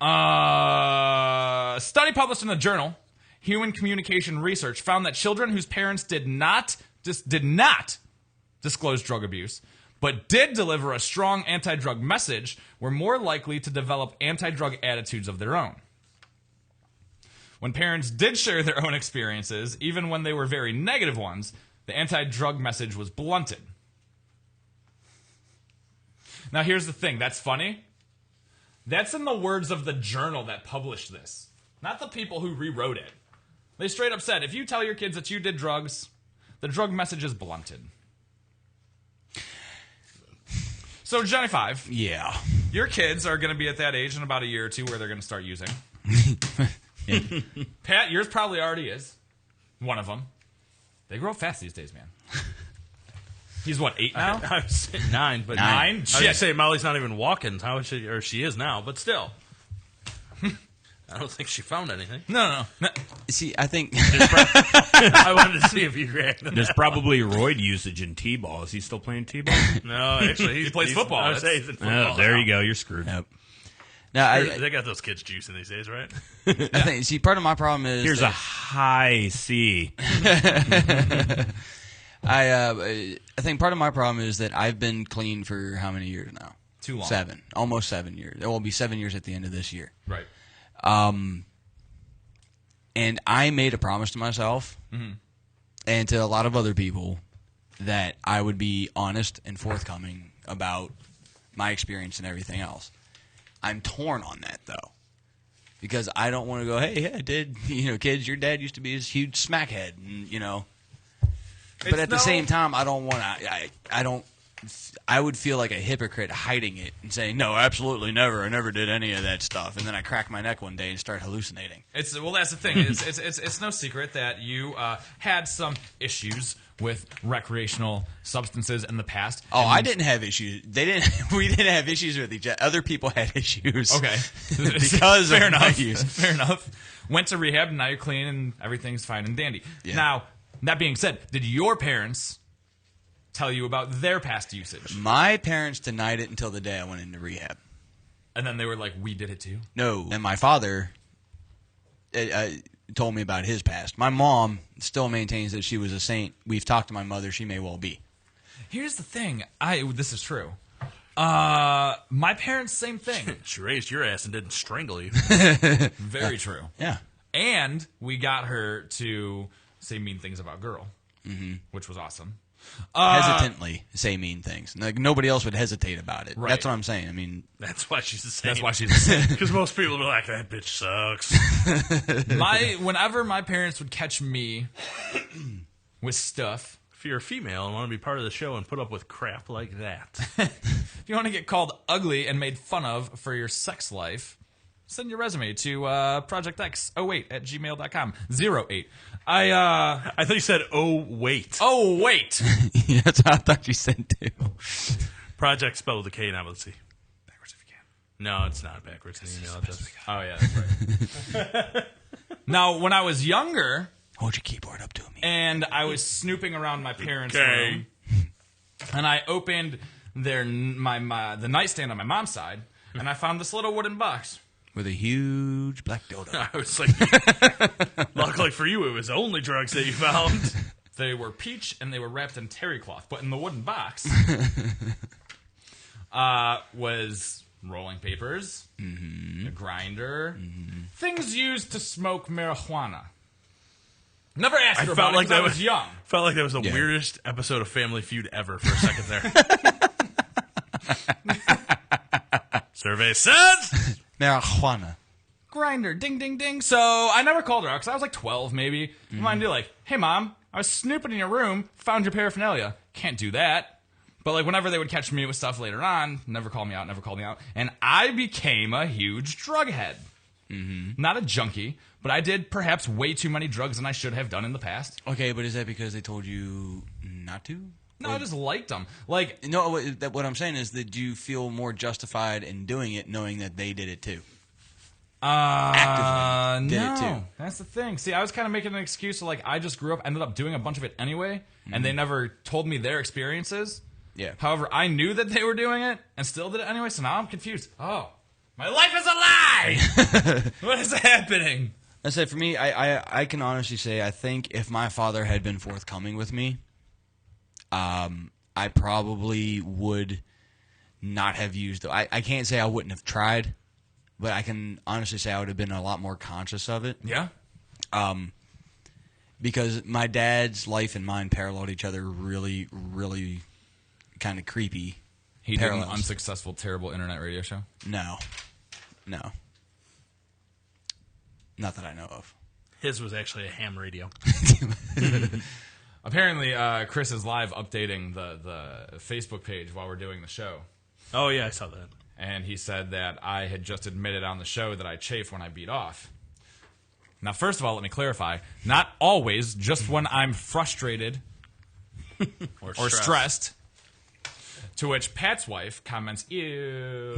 A study published in the journal Human Communication Research found that children whose parents did not disclose drug abuse, but did deliver a strong anti-drug message, were more likely to develop anti-drug attitudes of their own. When parents did share their own experiences, even when they were very negative ones, the anti-drug message was blunted. Now here's the thing, that's funny. That's in the words of the journal that published this, not the people who rewrote it. They straight up said, if you tell your kids that you did drugs, the drug message is blunted. So, Johnny Five. Yeah. Your kids are going to be at that age in about a year or two where they're going to start using. Pat, yours probably already is. One of them. They grow up fast these days, man. He's what, 8 now? I would say 9, but 9? I was going to say Molly's not even walking. How is she, or she is now, but still. I don't think she found anything. No. See, I think I wanted to see if you reacted. There's probably roid usage in T-ball. Is he still playing T-ball? No, actually, he plays football. I would say he's in football. Oh, there you go. You're screwed. Yep. Now, They got those kids juicing these days, right? I think. See, part of my problem is Here's a high C. I think part of my problem is that I've been clean for how many years now? Too long. 7, almost 7 years. It will be 7 years at the end of this year. Right. And I made a promise to myself and to a lot of other people that I would be honest and forthcoming about my experience and everything else. I'm torn on that, though, because I don't want to go, hey, I did, kids, your dad used to be this huge smackhead, and, But at the same time, I don't want to, I would feel like a hypocrite hiding it and saying, no, absolutely never. I never did any of that stuff. And then I crack my neck one day and start hallucinating. That's the thing. It's no secret that you had some issues with recreational substances in the past. Oh, I didn't have issues. We didn't have issues with each other. Other people had issues. Okay. Because Fair of enough. my use. Fair enough. Went to rehab, now you're clean and everything's fine and dandy. Yeah. Now, that being said, did your parents tell you about their past usage? My parents denied it until the day I went into rehab. And then they were like, we did it too? No. And my father told me about his past. My mom still maintains that she was a saint. We've talked to my mother. She may well be. Here's the thing. This is true. My parents, same thing. She raised your ass and didn't strangle you. Very true. Yeah. And we got her to say mean things about girl, which was awesome. Hesitantly say mean things. Like, nobody else would hesitate about it. Right. That's what I'm saying. I mean, That's why she's the same. That's why she's the same. Because most people are like, that bitch sucks. Whenever my parents would catch me with stuff. If you're a female and want to be part of the show and put up with crap like that. If you want to get called ugly and made fun of for your sex life, send your resume to projectx08@gmail.com. 08. I thought you said, oh, wait. Oh, wait. yeah, that's what I thought you said too. Project spelled with a K, not with a C. Backwards if you can. No, it's not backwards in the email address. Oh, yeah, that's right. Now, when I was younger... Hold your keyboard up to me. And I was snooping around my parents' Okay. room, and I opened the nightstand on my mom's side, and I found this little wooden box. With a huge black dildo. I was like, luckily for you, it was only drugs that you found. They were peach, and they were wrapped in terry cloth. But in the wooden box was rolling papers, a grinder, things used to smoke marijuana. Never asked her about it because I was young. Felt like that was the weirdest episode of Family Feud ever for a second there. Survey says... Marijuana. Grinder, ding, ding, ding. So I never called her out because I was like 12 maybe. I'm going to do like, hey, Mom, I was snooping in your room, found your paraphernalia. Can't do that. But like whenever they would catch me with stuff later on, never called me out. And I became a huge drug head. Not a junkie, but I did perhaps way too many drugs than I should have done in the past. Okay, but is that because they told you not to? No, I just liked them. Like, no, what I'm saying is that you feel more justified in doing it knowing that they did it too. Actively did it too. That's the thing. See, I was kind of making an excuse of like, I just grew up, ended up doing a bunch of it anyway, and they never told me their experiences. Yeah. However, I knew that they were doing it and still did it anyway, so now I'm confused. Oh, my life is a lie! What is happening? I said, for me, I can honestly say, I think if my father had been forthcoming with me, I probably would not have used it. I can't say I wouldn't have tried, but I can honestly say I would have been a lot more conscious of it. Yeah. Because my dad's life and mine paralleled each other really, really kind of creepy. He did an unsuccessful, terrible internet radio show? No. Not that I know of. His was actually a ham radio. Apparently, Chris is live updating the Facebook page while we're doing the show. Oh, yeah, I saw that. And he said that I had just admitted on the show that I chafe when I beat off. Now, first of all, let me clarify. Not always, just when I'm frustrated or stressed. To which Pat's wife comments, ew.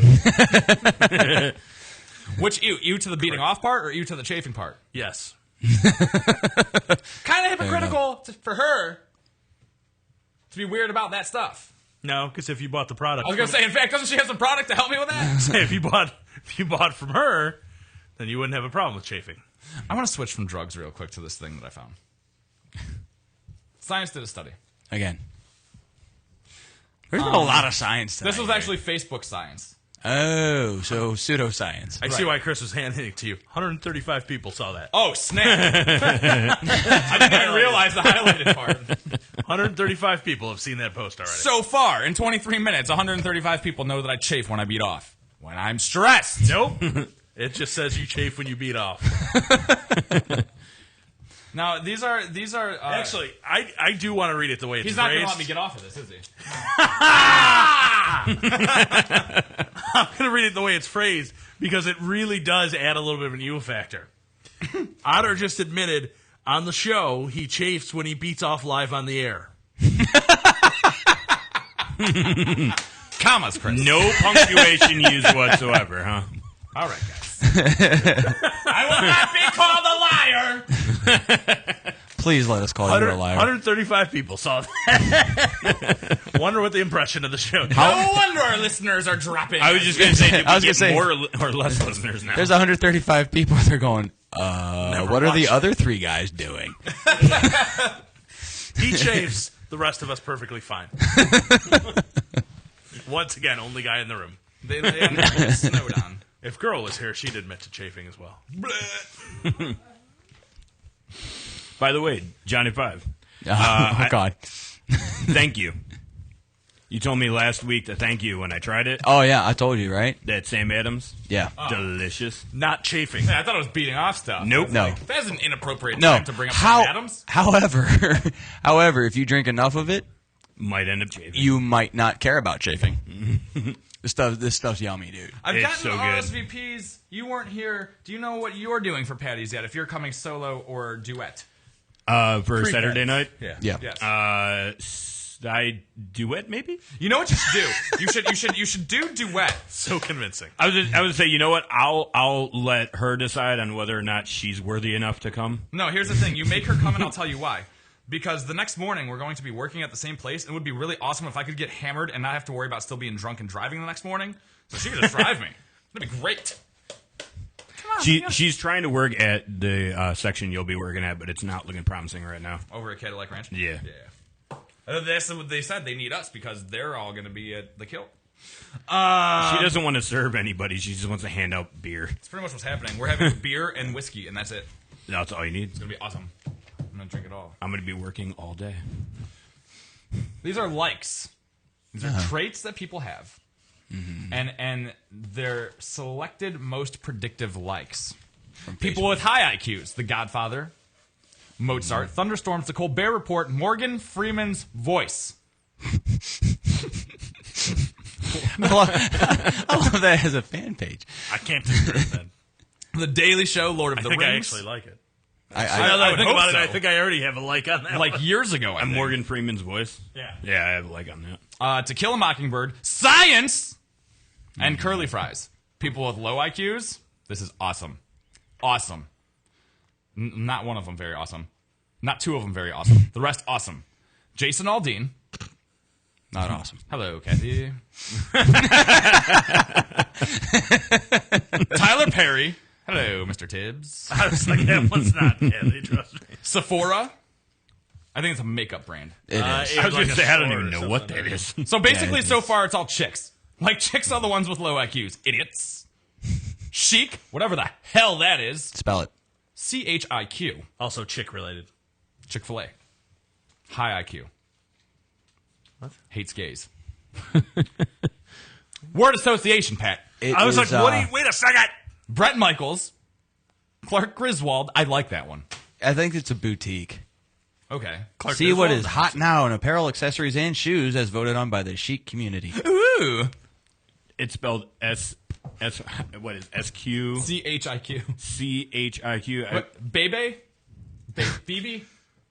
Which ew? Ew to the beating off part or ew to the chafing part? Yes. Kind of hypocritical for her to be weird about that stuff. No, because if you bought the product, I was gonna say, in fact, doesn't she have some product to help me with that? Say if you bought from her, then you wouldn't have a problem with chafing. I want to switch from drugs real quick to this thing that I found. Science did a study. Again. There's been a lot of science tonight. This was actually Facebook science. Oh, so pseudoscience. I see why Chris was handing it to you. 135 people saw that. Oh, snap. I didn't even realize the highlighted part. 135 people have seen that post already. So far, in 23 minutes, 135 people know that I chafe when I beat off. When I'm stressed. Nope. It just says you chafe when you beat off. Now, these are actually, I do want to read it the way it's He's not phrased. going to let me get off of this, is he? I'm going to read it the way it's phrased because it really does add a little bit of an ew factor. Otter just admitted on the show he chafes when he beats off live on the air. Commas, Chris. No punctuation used whatsoever, huh? All right, guys. I will not be called a liar. Please let us call you a liar. 135 people saw that. Wonder what the impression of the show is. No wonder our listeners are dropping. I was just going to say, did we get more or less listeners now? There's 135 people. They're going, what are the other three guys doing? He chafes, the rest of us perfectly fine. Once again, only guy in the room. They snowed on. If girl was here, she'd admit to chafing as well. By the way, Johnny Five. Oh, God. Thank you. You told me last week to thank you when I tried it. Oh, yeah, I told you, right? That Sam Adams. Yeah. Delicious. Not chafing. Yeah, I thought it was beating off stuff. Nope. No. That's an inappropriate time to bring up Sam Adams. However, if you drink enough of it, might end up chafing. You might not care about chafing. This stuff's yummy, dude. I've gotten so good. RSVPs. You weren't here. Do you know what you're doing for Patty's yet? If you're coming solo or duet? For Saturday night? Yeah. Yes. I duet maybe? You know what you should do? You should do duet. So convincing. I would say, you know what? I'll let her decide on whether or not she's worthy enough to come. No, here's the thing. You make her come and I'll tell you why. Because the next morning we're going to be working at the same place, and it would be really awesome if I could get hammered and not have to worry about still being drunk and driving the next morning. So she could just drive me. That'd be great. She's trying to work at the section you'll be working at, but it's not looking promising right now. Over at Cadillac Ranch? Yeah. That's what they said. They need us because they're all going to be at the kill. She doesn't want to serve anybody. She just wants to hand out beer. It's pretty much what's happening. We're having beer and whiskey, and that's it. That's all you need. It's going to be awesome. I'm going to drink it all. I'm going to be working all day. These are likes. These are traits that people have. Mm-hmm. And they're selected most predictive likes. People with high IQs. The Godfather, Mozart, Thunderstorms, The Colbert Report, Morgan Freeman's voice. I love that as a fan page. I can't disagree with that. The Daily Show, Lord of the Rings. I actually like it. I would think about it. so. I think I already have a like on that. Like one. years ago, I think. Morgan Freeman's voice. Yeah. Yeah, I have a like on that. To Kill a Mockingbird, Science, and Curly Fries. People with low IQs. This is awesome. Awesome. Not one of them very awesome. Not two of them very awesome. The rest awesome. Jason Aldean. Not awesome. Hello, Kathy. Tyler Perry. Hello, Mr. Tibbs. I was like, that one's not Kathy, trust me. Sephora. I think it's a makeup brand. It is. I was going to say, I don't even know what that is. So basically, so far, it's all chicks. Like, chicks are the ones with low IQs. Idiots. Chic, whatever the hell that is. Spell it. CHIQ. Also chick-related. Chick-fil-A. High IQ. What? Hates gays. Word association, Pat. I was like, wait a second. Brett Michaels. Clark Griswold. I like that one. I think it's a boutique. Okay. Clark See Griswold? What is hot now in apparel, accessories, and shoes as voted on by the chic community. Ooh. It's spelled what is SQ? CHIQ. CHIQ. Bebe? Phoebe?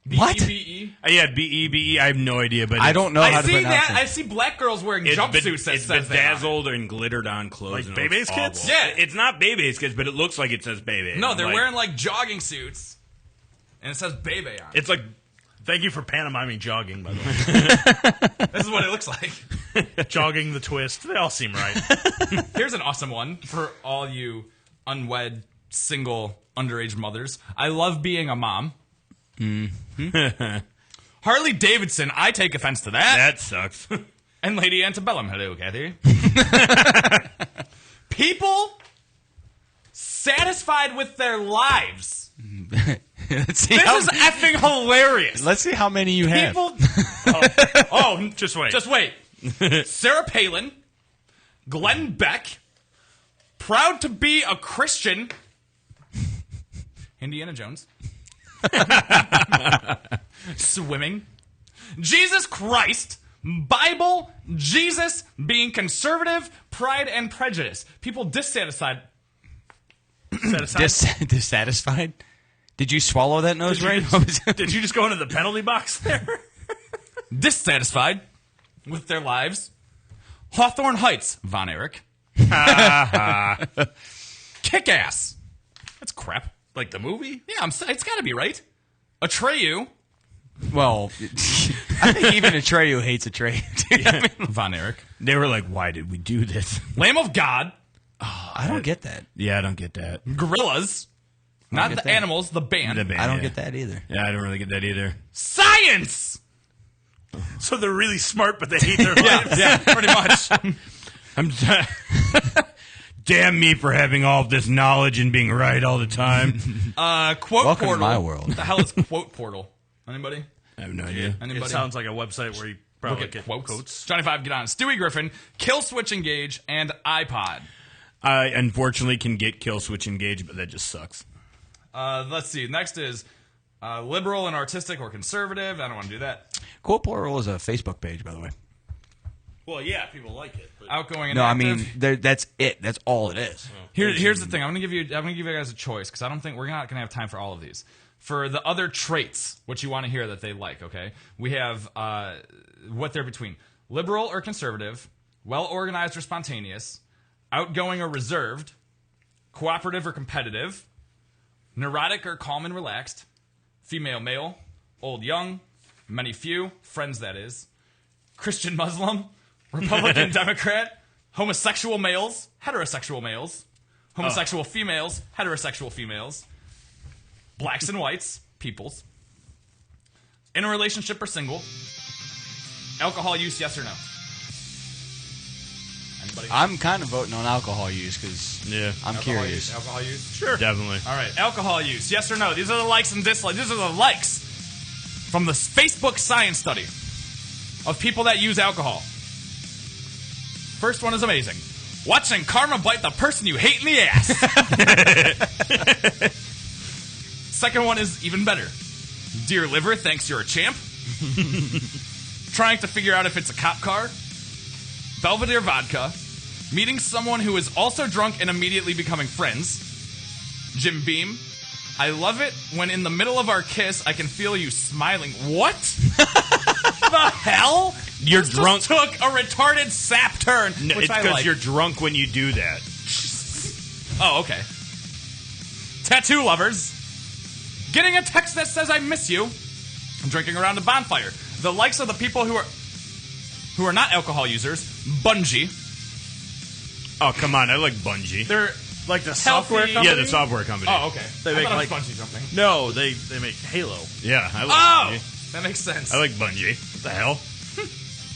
What? B-E-B-E? Yeah, B-E-B-E. I have no idea, but I don't know how to see pronounce that. it. I see black girls wearing It's jumpsuits that it's says bedazzled and glittered on clothes. Like and Bebe's it looks Kids? awful. Yeah. It's not Bebe's Kids, but it looks like it says Bebe. No, they're Like, wearing like jogging suits, and it says Bebe on it. It's like, thank you for pantomiming jogging, by the way. This is what it looks like. Jogging the twist. They all seem right. Here's an awesome one for all you unwed, single, underage mothers. I love being a mom. Harley Davidson, I take offense to that. That sucks. And Lady Antebellum, hello, Kathy. People satisfied with their lives. Let's see This how, is effing hilarious. let's see how many you have. People. Just wait. Just wait. Sarah Palin, Glenn Beck, proud to be a Christian, Indiana Jones, swimming, Jesus Christ, Bible, Jesus, being conservative, Pride and Prejudice. People dissatisfied. Dissatisfied? Did you swallow that nose ring? Did you just go into the penalty box there? Dissatisfied with their lives. Hawthorne Heights, Von Erich. Kick-Ass. That's crap. Like the movie? Yeah, it's got to be right. Atreyu. Well, I think even Atreyu hates Atreyu. Von Erich. They were like, why did we do this? Lamb of God. I don't get that. Yeah, I don't get that. Gorillas. Not the animals, the band. The band, I don't yeah. get that either. Yeah, I don't really get that either. Science! So they're really smart, but they hate their lives. Yeah, pretty much. Damn me for having all of this knowledge and being right all the time. Quote Welcome Portal. to my world. What the hell is Quote Portal? Anybody? I have no idea. Anybody? It sounds like a website where you probably Look at get quotes. Johnny Five, get on. Stewie Griffin, Kill Switch Engage, and iPod. I unfortunately can get Kill Switch Engage, but that just sucks. Let's see. Next is liberal and artistic or conservative. I don't want to do that. Quote Portal is a Facebook page, by the way. Well, yeah, people like it. But Outgoing and No, I active. mean that's it. That's all it is. Here's the thing. I'm gonna give you guys a choice because I don't think we're not gonna have time for all of these. For the other traits, what you want to hear that they like, okay? We have what they're between: liberal or conservative, well organized or spontaneous, outgoing or reserved, cooperative or competitive, neurotic or calm and relaxed, female male, old young, many few, friends that is, Christian Muslim, Republican Democrat, homosexual males, heterosexual males, homosexual females, heterosexual females, blacks and whites, peoples, in a relationship or single, alcohol use, yes or no? Anybody? I'm kind of voting on alcohol use because I'm curious. Alcohol use? Sure. Definitely. All right, alcohol use, yes or no? These are the likes and dislikes. These are the likes from the Facebook science study of people that use alcohol. First one is amazing. Watching karma bite the person you hate in the ass. Second one is even better. Dear liver, thanks, you're a champ. Trying to figure out if it's a cop car. Belvedere vodka. Meeting someone who is also drunk and immediately becoming friends. Jim Beam. I love it when in the middle of our kiss, I can feel you smiling. What? The hell? You're This drunk. Just took a retarded sap turn. No, which it's I because like. you're drunk when you do that. Oh, okay. Tattoo lovers. Getting a text that says I miss you. Drinking around a bonfire. The likes of the people who are not alcohol users. Bungie. Oh, come on. I like Bungie. They're like the healthy- software company? Yeah, the software company. Oh, okay. They I make thought it like was Bungie jumping. No, they make Halo. Yeah, I like Bungie. That makes sense. I like Bungie. What the hell?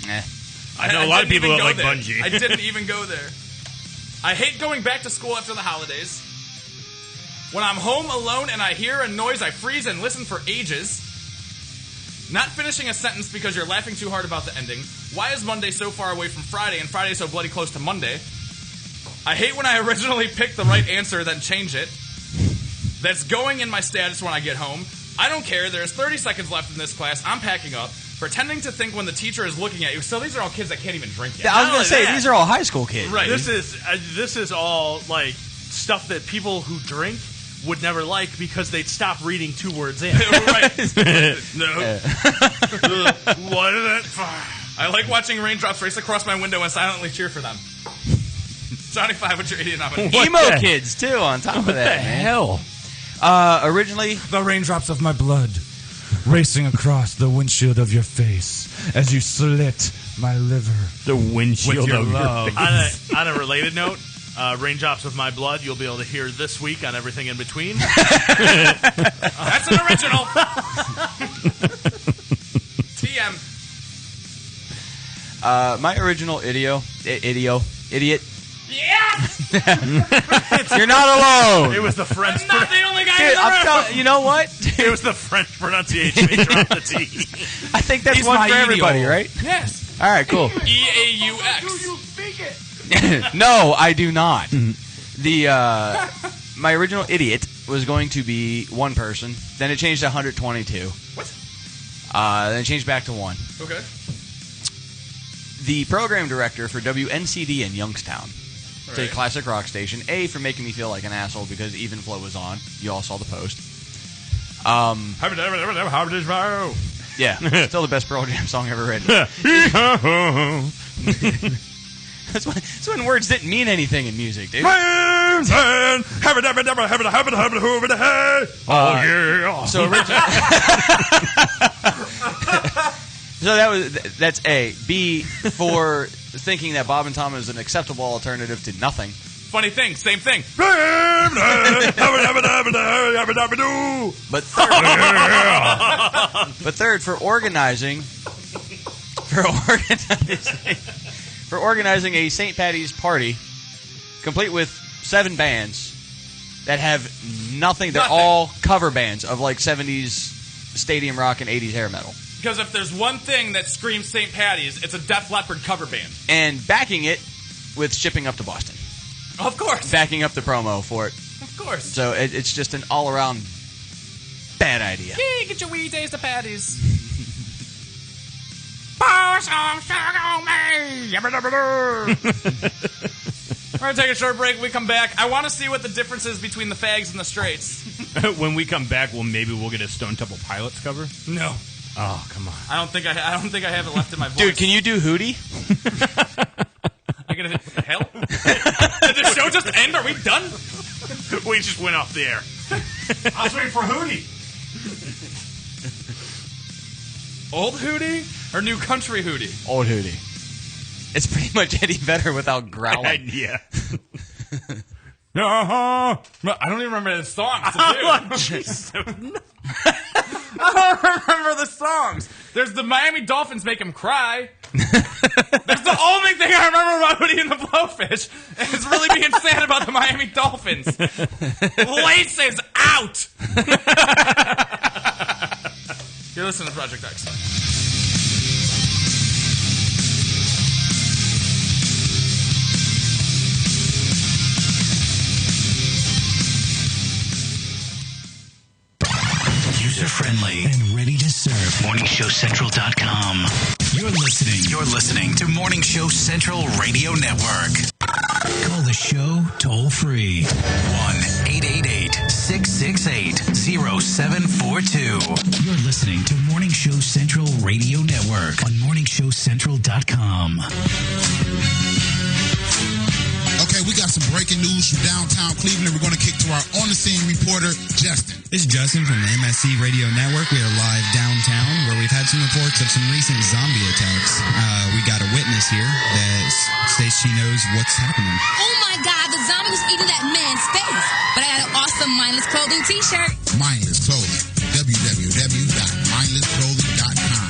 Eh. I know a lot of didn't people even that go like there. Bungie. I didn't even go there. I hate going back to school after the holidays. When I'm home alone and I hear a noise, I freeze and listen for ages. Not finishing a sentence because you're laughing too hard about the ending. Why is Monday so far away from Friday and Friday so bloody close to Monday? I hate when I originally pick the right answer, then change it. That's going in my status when I get home. I don't care. There's 30 seconds left in this class. I'm packing up. Pretending to think when the teacher is looking at you. So these are all kids that can't even drink yet. I was Not gonna only say that- these are all high school kids. Right. This is all like stuff that people who drink would never like because they'd stop reading 2 words in. Right. No. What is that? I like watching raindrops race across my window and silently cheer for them. Johnny 5, what's your idiot nominee? Emo kids, too, on top of that. What the hell? Originally, the raindrops of my blood racing across the windshield of your face as you slit my liver. The windshield of your face. On a related note, Raindrops of My Blood, you'll be able to hear this week on Everything in Between. That's an original. TM. My original idiot. Yeah! You're not alone. It was the French. I'm not the only guy Dude, in the room. you know what? It was the French pronunciation. They dropped the T. I think that's He's one my for everybody, idiot. right? Yes. All right, cool. EAUX. Do you speak it? No, I do not. My original idiot was going to be one person. Then it changed to 122. What? Then it changed back to 1. Okay. The program director for WNCD in Youngstown. It's a classic rock station. A, for making me feel like an asshole because Even Flow was on. You all saw the post. Yeah, still the best Pearl Jam song ever written. That's when words didn't mean anything in music, dude. So that's A. B, for thinking that Bob and Tom is an acceptable alternative to nothing. Funny thing, same thing. But third, for organizing a St. Patty's party, complete with 7 bands that have nothing. They're all cover bands of like 70s stadium rock and 80s hair metal. Because if there's one thing that screams St. Patty's, it's a Def Leppard cover band. And backing it with shipping up to Boston. Of course. Backing up the promo for it. Of course. So it's just an all-around bad idea. Hey, get your wee taste of patties. We're going to take a short break. When we come back, I want to see what the difference is between the fags and the straights. When we come back, maybe we'll get a Stone Temple Pilots cover. No. Oh, come on. I don't think I have it left in my voice. Dude, can you do Hootie? I gotta, what the hell? Did the show just end? Are we done? We just went off the air. I was waiting for Hootie. Old Hootie or new country Hootie? Old Hootie. It's pretty much Eddie Vedder without growling. Yeah. I don't even remember the songs to do. I don't remember the songs. There's the Miami Dolphins make him cry. That's the only thing I remember about Hootie and the Blowfish. And it's really being sad about the Miami Dolphins. Laces out! You're listening to Project X. User-friendly and ready to serve. MorningShowCentral.com. You're listening to Morning Show Central Radio Network. Call the show toll free. 1-888-668-0742. You're listening to Morning Show Central Radio Network on MorningShowCentral.com. Okay, we got some breaking news from downtown Cleveland. We're going to kick to our on-the-scene reporter, Justin. This is Justin from the Msc Radio Network. We are live downtown where we've had some reports of some recent zombie attacks. We got a witness here that states she knows what's happening. Oh my God, the zombie was eating that man's face. But I got an awesome Mindless Clothing t-shirt. Mindless Clothing. www.mindlessclothing.com.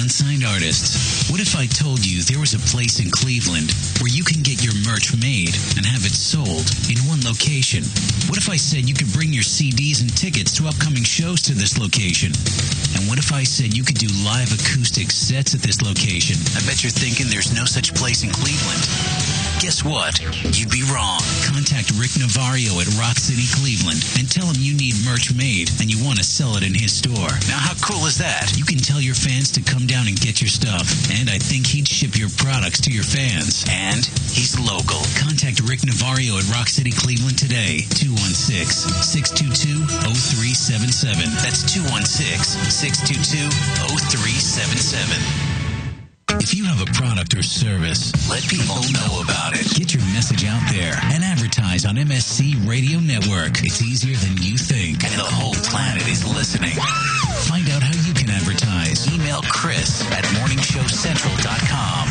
unsigned artists. What if I told you there was a place in Cleveland where you can get your merch made and have it sold in one location? What if I said you could bring your CDs and tickets to upcoming shows to this location? And what if I said you could do live acoustic sets at this location? I bet you're thinking there's no such place in Cleveland. Guess what? You'd be wrong. Contact Rick Navario at Rock City, Cleveland, and tell him you need merch made and you want to sell it in his store. Now, how cool is that? You can tell your fans to come down and get your stuff, and I think he'd ship your products to your fans. And he's local. Contact Rick Navario at Rock City, Cleveland today. 216-622-0377. That's 216-622-0377. If you have a product or service, let people know about it. Get your message out there and advertise on Msc Radio Network. It's easier than you think, and the whole planet is listening. Find out how you can advertise. Email Chris at morningshowcentral.com.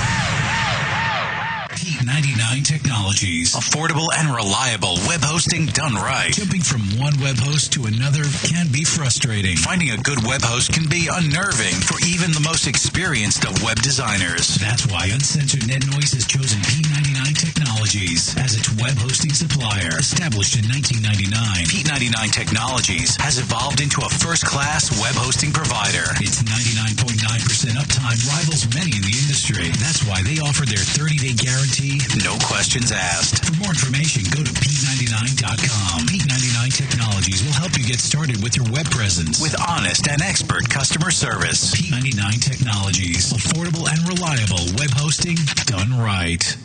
P99 Technologies. Affordable and reliable web hosting done right. Jumping from one web host to another can be frustrating. Finding a good web host can be unnerving for even the most experienced of web designers. That's why Uncensored Net Noise has chosen P99 Technologies as its web hosting supplier. Established in 1999, P99 Technologies has evolved into a first-class web hosting provider. Its 99.9% uptime rivals many in the industry. That's why they offer their 30-day guarantee, no questions asked. For more information, go to P99.com. P99 Technologies will help you get started with your web presence with honest and expert customer service. P99 Technologies. Affordable and reliable web hosting done right.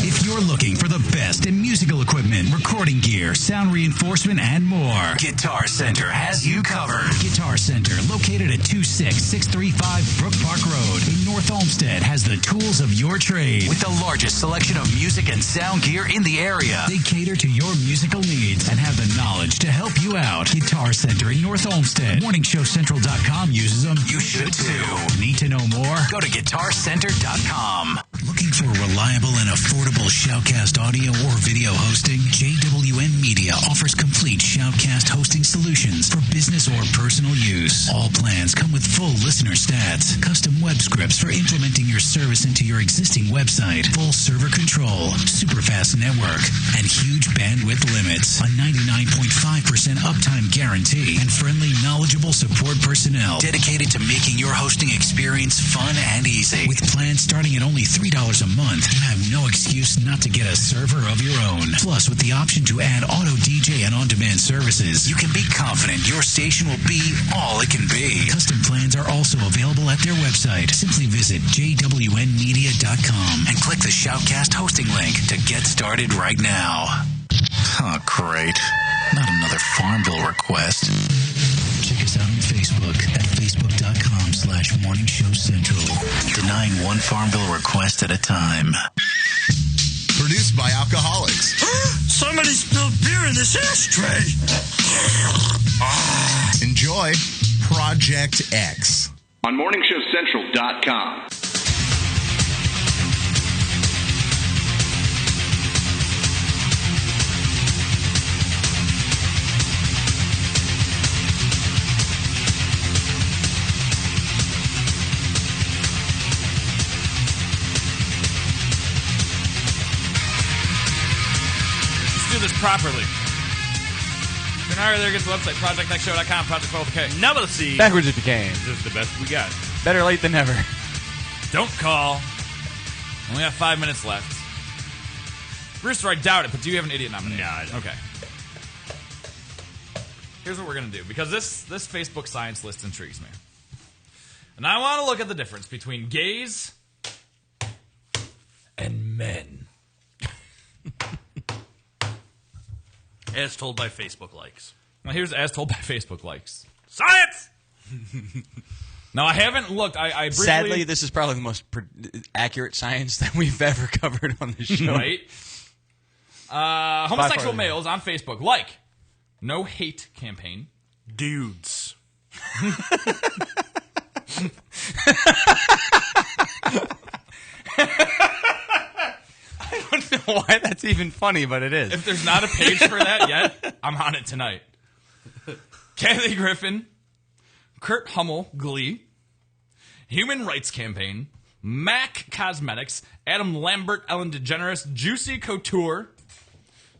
If you're looking for the best in musical equipment, recording gear, sound reinforcement, and more, Guitar Center has you covered. Guitar Center, located at 26635 Brook Park Road in North Olmsted, has the tools of your trade with the largest selection of music and sound gear in the area. They cater to your musical needs and have the knowledge to help you out. Guitar Center in North Olmsted. MorningShowCentral.com uses them. You should too. Need to know more? Go to GuitarCenter.com. Looking for reliable and affordable Shoutcast audio or video hosting? JWN Media offers complete Shoutcast hosting solutions for business or personal use. All plans come with full listener stats, custom web scripts for implementing your service into your existing website, full server control, super fast network, and huge bandwidth limits. A 99.5% uptime guarantee and friendly, knowledgeable support personnel dedicated to making your hosting experience fun and easy. With plans starting at only $3 a month, you have no excuse not to get a server of your own. Plus, with the option to add auto DJ and on-demand services, you can be confident your station will be all it can be. Custom plans are also available at their website. Simply visit jwnmedia.com and click the Shoutcast hosting link to get started right now. Oh, great. Not another Farmville request. Check us out on Facebook at facebook.com/morningshowcentral. Denying one Farmville request at a time. Produced by alcoholics. Somebody spilled beer in this ashtray. Enjoy Project X on morningshowcentral.com. This properly. Then there gets the website, projectnextshow.com, Project Both K. Number C. Backwards if you can. This is the best we got. Better late than never. Don't call. Only got 5 minutes left. Brewster, I doubt it, but do you have an idiot nomination? No, I don't. Okay. Here's what we're going to do, because this Facebook science list intrigues me. And I want to look at the difference between gays and men. As told by Facebook likes. Well, here's as told by Facebook likes. Science! Now, I haven't looked. I briefly... Sadly, this is probably the most accurate science that we've ever covered on the show. Right? Homosexual males on Facebook like no hate campaign. Dudes. I don't know why that's even funny, but it is. If there's not a page for that yet, I'm on it tonight. Kathy Griffin, Kurt Hummel, Glee, Human Rights Campaign, MAC Cosmetics, Adam Lambert, Ellen DeGeneres, Juicy Couture,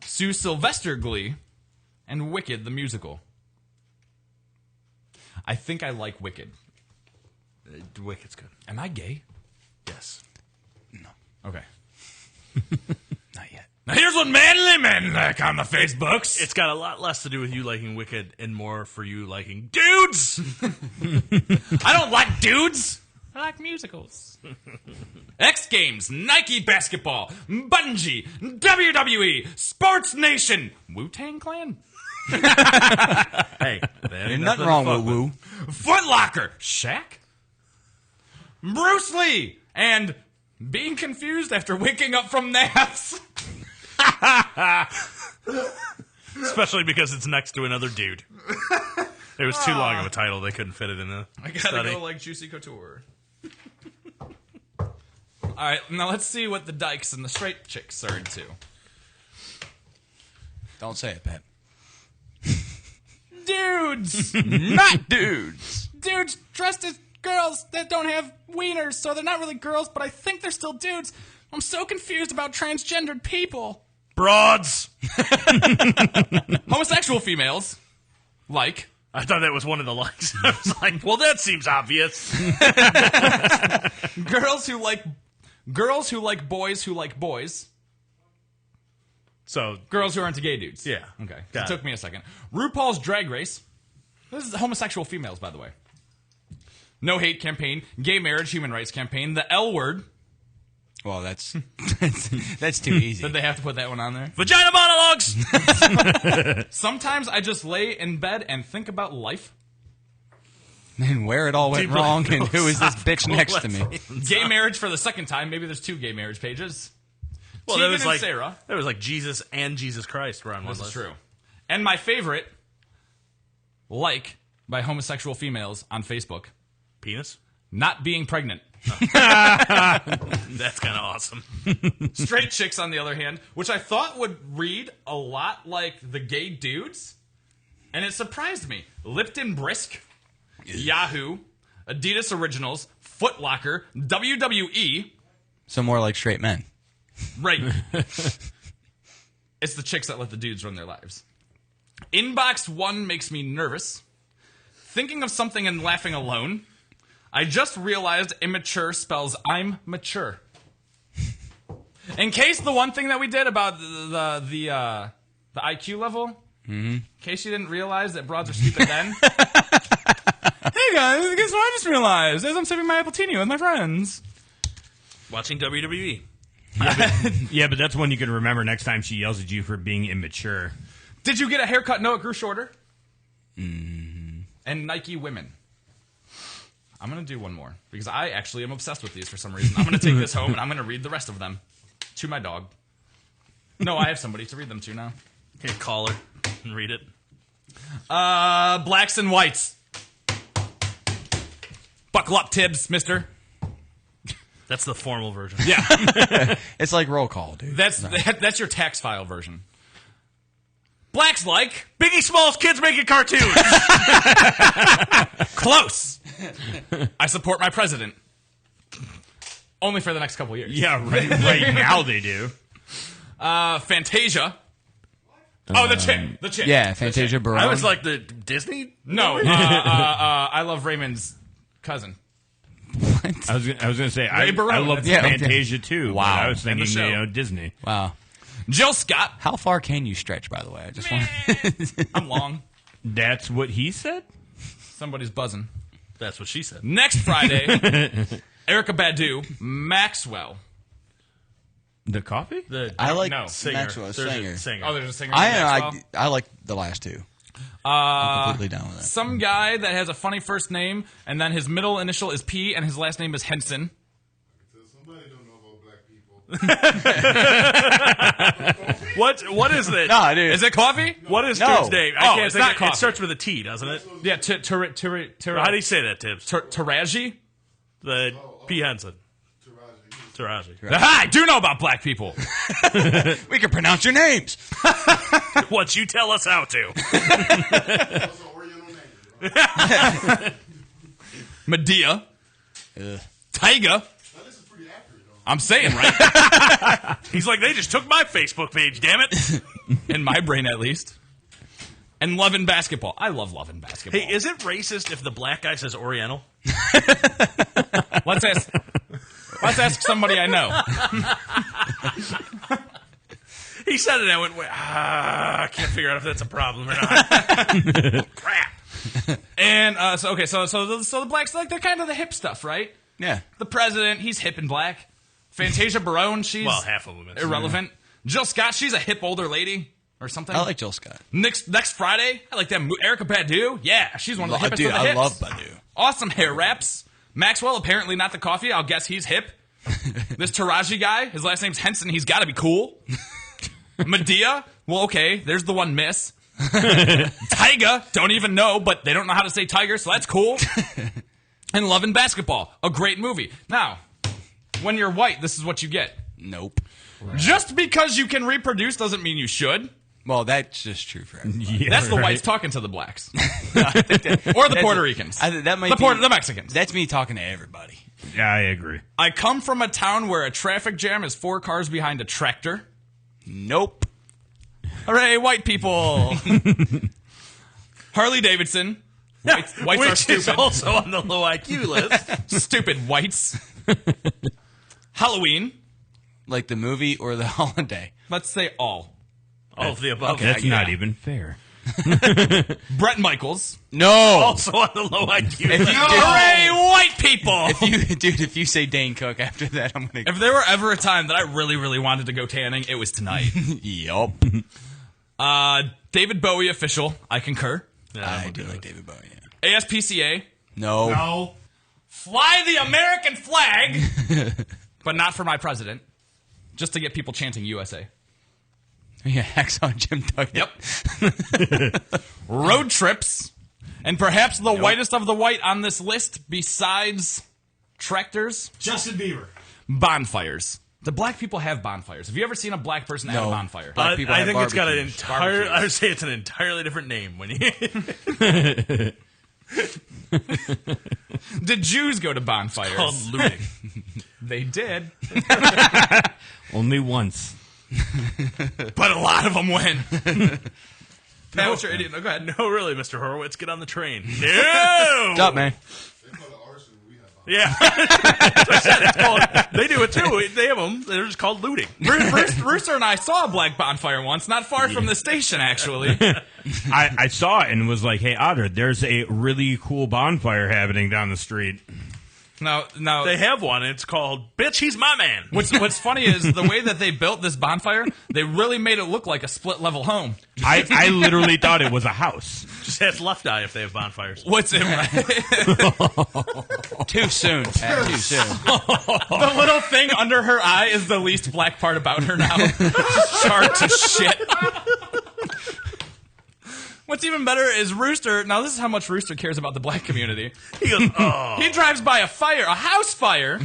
Sue Sylvester Glee, and Wicked the Musical. I think I like Wicked. Wicked's good. Am I gay? Yes. No. Okay. Not yet. Now here's what manly men like on the Facebooks. It's got a lot less to do with you liking Wicked and more for you liking dudes. I don't like dudes. I like musicals. X Games, Nike Basketball, Bungie, WWE, Sports Nation, Wu-Tang Clan. Hey, ain't nothing wrong with Woo. Foot Locker, Shaq, Bruce Lee, and being confused after waking up from naps. Especially because it's next to another dude. It was too long of a title. They couldn't fit it in a I gotta study. go like Juicy Couture. All right, now let's see what the dykes and the straight chicks are into. Don't say it, Pat. Dudes! Not dudes! Dudes dressed as girls that don't have wieners, so they're not really girls, but I think they're still dudes. I'm so confused about transgendered people. Broads! Homosexual females, like... I thought that was one of the lines. I was like, well, that seems obvious. Girls who like boys who like boys. So girls who aren't gay dudes. Yeah. Okay. Got It took me a second. RuPaul's Drag Race. This is homosexual females, by the way. No Hate Campaign, Gay Marriage Human Rights Campaign, the L Word. Well, that's too easy. Did they have to put that one on there? Vagina monologues! Sometimes I just lay in bed and think about life. And where it all went wrong, and who is this bitch next to me? Gay marriage for the second time. Maybe there's 2 gay marriage pages. Well, Tegan that was and like Sarah. That was like Jesus and Jesus Christ were on one This is list. true. And my favorite, by homosexual females on Facebook. Penis? Not being pregnant. That's kind of awesome. Straight chicks, on the other hand, which I thought would read a lot like the gay dudes, and it surprised me. Lipton Brisk, Yahoo, Adidas Originals, Foot Locker, WWE. So more like straight men. Right. It's the chicks that let the dudes run their lives. Inbox 1 makes me nervous. Thinking of something and laughing alone. I just realized immature spells I'm mature. In case the one thing that we did about the IQ level, in case you didn't realize that broads are stupid then. Hey guys, guess what I just realized? As I'm sipping my Appletini with my friends. Watching WWE. Yeah, but that's one you can remember next time she yells at you for being immature. Did you get a haircut? No, it grew shorter. And Nike women. I'm going to do one more, because I actually am obsessed with these for some reason. I'm going to take this home, and I'm going to read the rest of them to my dog. No, I have somebody to read them to now. Okay, call her and read it. Blacks and whites. Buckle up, Tibbs, mister. That's the formal version. Yeah. It's like roll call, dude. That's your tax file version. Blacks like Biggie Smalls kids making cartoons. Close. I support my president. Only for the next couple years. Yeah, right now they do. Fantasia. Oh, the chick. The chick. Yeah, Fantasia Barone. I was like the Disney? No. I Love Raymond's cousin. What? I was going to say, Ray I Barone, love that's it. Fantasia too. Wow. But I was And the thinking, show. Disney. Wow. Jill Scott. How far can you stretch, by the way? I just want. I'm long. That's what he said? Somebody's buzzing. That's what she said. Next Friday, Erykah Badu, Maxwell. The coffee? I like no. Singer. Maxwell, There's singer. a singer. Oh, there's a singer. I Maxwell. like the last two. I'm completely down with that. Some guy that has a funny first name, and then his middle initial is P, and his last name is Henson. Somebody don't know about black people. What is that? Nah, dude. Is it coffee? What is No. dude's name? I can't it's think not of- coffee. It starts with a T, doesn't it? Yeah, How do you say that, Tibbs? Taraji? The P. Henson. Taraji. Aha, I do know about black people. We can pronounce your names. What you tell us how to. Medea. Tyga. I'm saying, right? He's like, they just took my Facebook page, damn it. In my brain, at least. And Love and Basketball. I love Love and Basketball. Hey, is it racist if the black guy says Oriental? Let's ask somebody I know. He said it, and I went, I can't figure out if that's a problem or not. Crap. And so the blacks, like, they're kind of the hip stuff, right? Yeah. The president, he's hip and black. Fantasia Barone, she's half of them irrelevant. Jill Scott, she's a hip older lady or something. I like Jill Scott. Next Friday, I like that. Erica Badu, yeah, she's one of the hippest Dude, of the hips. I love Badu. Awesome hair wraps. Maxwell, apparently not the coffee. I'll guess he's hip. This Taraji guy, his last name's Henson. He's got to be cool. Medea, well, okay, there's the one miss. Tyga, don't even know, but they don't know how to say tiger, so that's cool. And Love and Basketball, a great movie. Now, when you're white, this is what you get. Nope. Just because you can reproduce doesn't mean you should. Well, that's just true for everybody. Yeah, that's the whites talking to the blacks. Or the Puerto Ricans. The Mexicans. That's me talking to everybody. Yeah, I agree. I come from a town where a traffic jam is 4 cars behind a tractor. Nope. Hooray, white people. Harley Davidson. Whites Which are stupid. is also on the low IQ list. Stupid whites. Halloween. Like the movie or the holiday? Let's say all. All of the above. Okay, that's not even fair. Brett Michaels. No. Also on the low IQ list. Hooray, white people. If you say Dane Cook after that, I'm going to... If there were ever a time that I really, really wanted to go tanning, it was tonight. Yup. David Bowie official. I concur. I do like David Bowie, yeah. ASPCA. No. Fly the American flag. But not for my president. Just to get people chanting USA. Yeah, Hacksaw Jim Duggan. Yep. Road trips. And perhaps the whitest of the white on this list, besides tractors. Justin Bieber. Bonfires. Do black people have bonfires? Have you ever seen a black person at a bonfire? Black people I have think it's got an barbecues. entire. I would say it's an entirely different name when you. Did Jews go to bonfires? It's called looting. They did. Only once. But a lot of them went. Pat, what's your idiot? No, go ahead. No, really, Mr. Horowitz, get on the train. No! What's up, man? Yeah. I said, it's called, they do it too. They have them. They're just called looting. Rooster and I saw a black bonfire once, not far from the station, actually. I saw it and was like, hey, Otter, there's a really cool bonfire happening down the street. Now they have one. It's called "Bitch, He's My Man." What's funny is the way that they built this bonfire. They really made it look like a split level home. I literally thought it was a house. Just ask Left Eye if they have bonfires. What's it? Too soon, Pat. Too soon. The little thing under her eye is the least black part about her now. Charred to shit. What's even better is Rooster. Now, this is how much Rooster cares about the black community. He goes, oh. He drives by a house fire,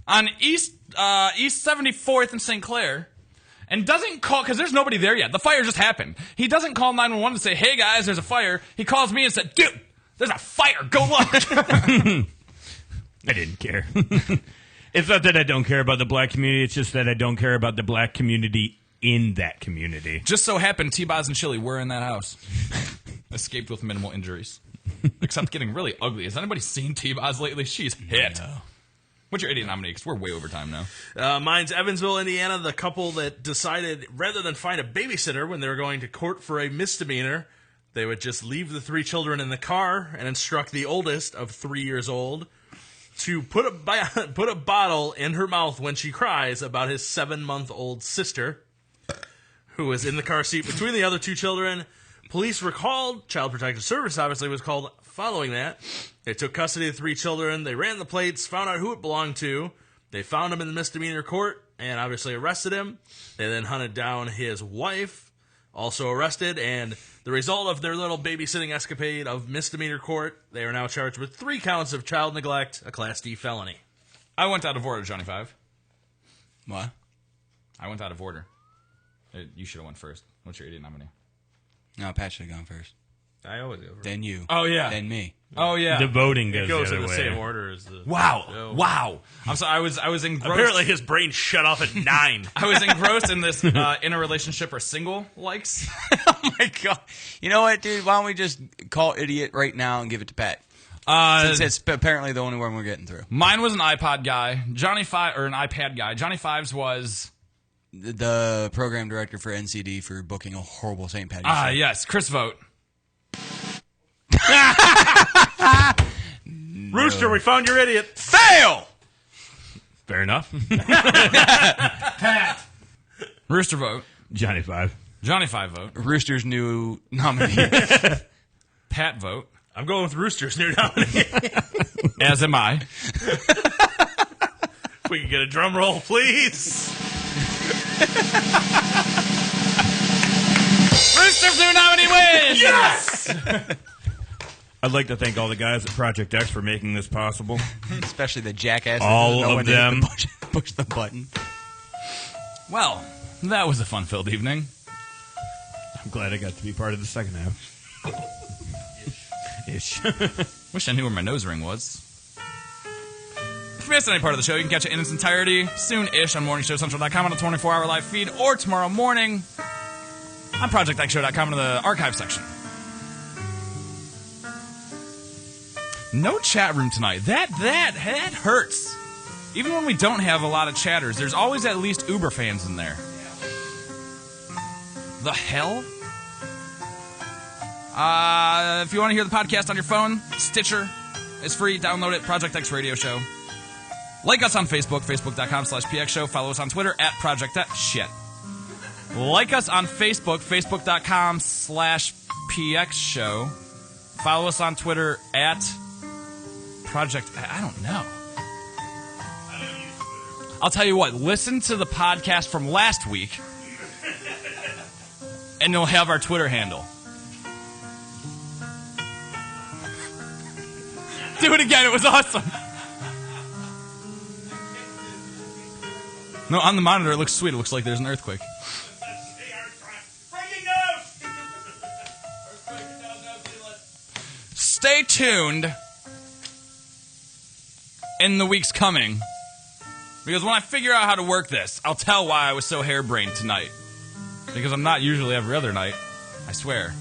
on East 74th and St. Clair, and doesn't call, because there's nobody there yet. The fire just happened. He doesn't call 911 to say, hey, guys, there's a fire. He calls me and said, dude, there's a fire. Go look. I didn't care. It's not that I don't care about the black community. It's just that I don't care about the black community in that community. Just so happened T-Boz and Chili were in that house. Escaped with minimal injuries. Except getting really ugly. Has anybody seen T-Boz lately? She's hit. No. What's your idiot nominee? Because we're way over time now. Mine's Evansville, Indiana, the couple that decided rather than find a babysitter when they were going to court for a misdemeanor, they would just leave the 3 children in the car and instruct the oldest of 3 years old to put a bottle in her mouth when she cries about his 7-month-old sister, who was in the car seat between the other 2 children. Police were called. Child Protective Service obviously was called following that. They took custody of the 3 children. They ran the plates, found out who it belonged to. They found him in the misdemeanor court and obviously arrested him. They then hunted down his wife, also arrested. And the result of their little babysitting escapade of misdemeanor court, they are now charged with 3 counts of child neglect, a Class D felony. I went out of order, Johnny Five. What? I went out of order. You should have went first. What's your idiot nominee? No, Pat should have gone first. I always go first. Then you. Oh, yeah. Then me. Oh, yeah. The voting goes, It goes the in other the way. same order as the. Wow. Wow. I'm sorry. I was engrossed. Apparently, his brain shut off at 9. I was engrossed in this in a relationship or single likes. Oh my god! You know what, dude? Why don't we just call idiot right now and give it to Pat? Since it's apparently the only one we're getting through. Mine was an iPod guy. An iPad guy. Johnny Fives was the program director for NCD for booking a horrible St. Patty's show. Yes, Chris Vogt. Rooster, we found your idiot. Fail. Fair enough. Pat. Rooster Vogt. Johnny Five. Johnny Five Vogt. Rooster's new nominee. Pat Vogt. I'm going with Rooster's new nominee. As am I. If we can get a drum roll, please. Rooster's new nominee wins! Yes! I'd like to thank all the guys at Project X for making this possible. Especially the jackass. All that of them. Push the button. Well, that was a fun-filled evening. I'm glad I got to be part of the second half. Ish. Wish I knew where my nose ring was. If you missed any part of the show, you can catch it in its entirety soon-ish on MorningShowCentral.com on a 24-hour live feed, or tomorrow morning on ProjectXShow.com in the archive section. No chat room tonight. That hurts. Even when we don't have a lot of chatters, there's always at least Uber fans in there. The hell? If you want to hear the podcast on your phone, Stitcher is free. Download it. Project X Radio Show. Like us on Facebook, facebook.com/PX Show. Follow us on Twitter at Project X. Shit. Like us on Facebook, facebook.com/PX Show. Follow us on Twitter at Project. I don't know. I'll tell you what. Listen to the podcast from last week, and you'll have our Twitter handle. Do it again. It was awesome. No, on the monitor it looks sweet. It looks like there's an earthquake. Stay tuned in the weeks coming, because when I figure out how to work this, I'll tell why I was so harebrained tonight. Because I'm not usually every other night. I swear.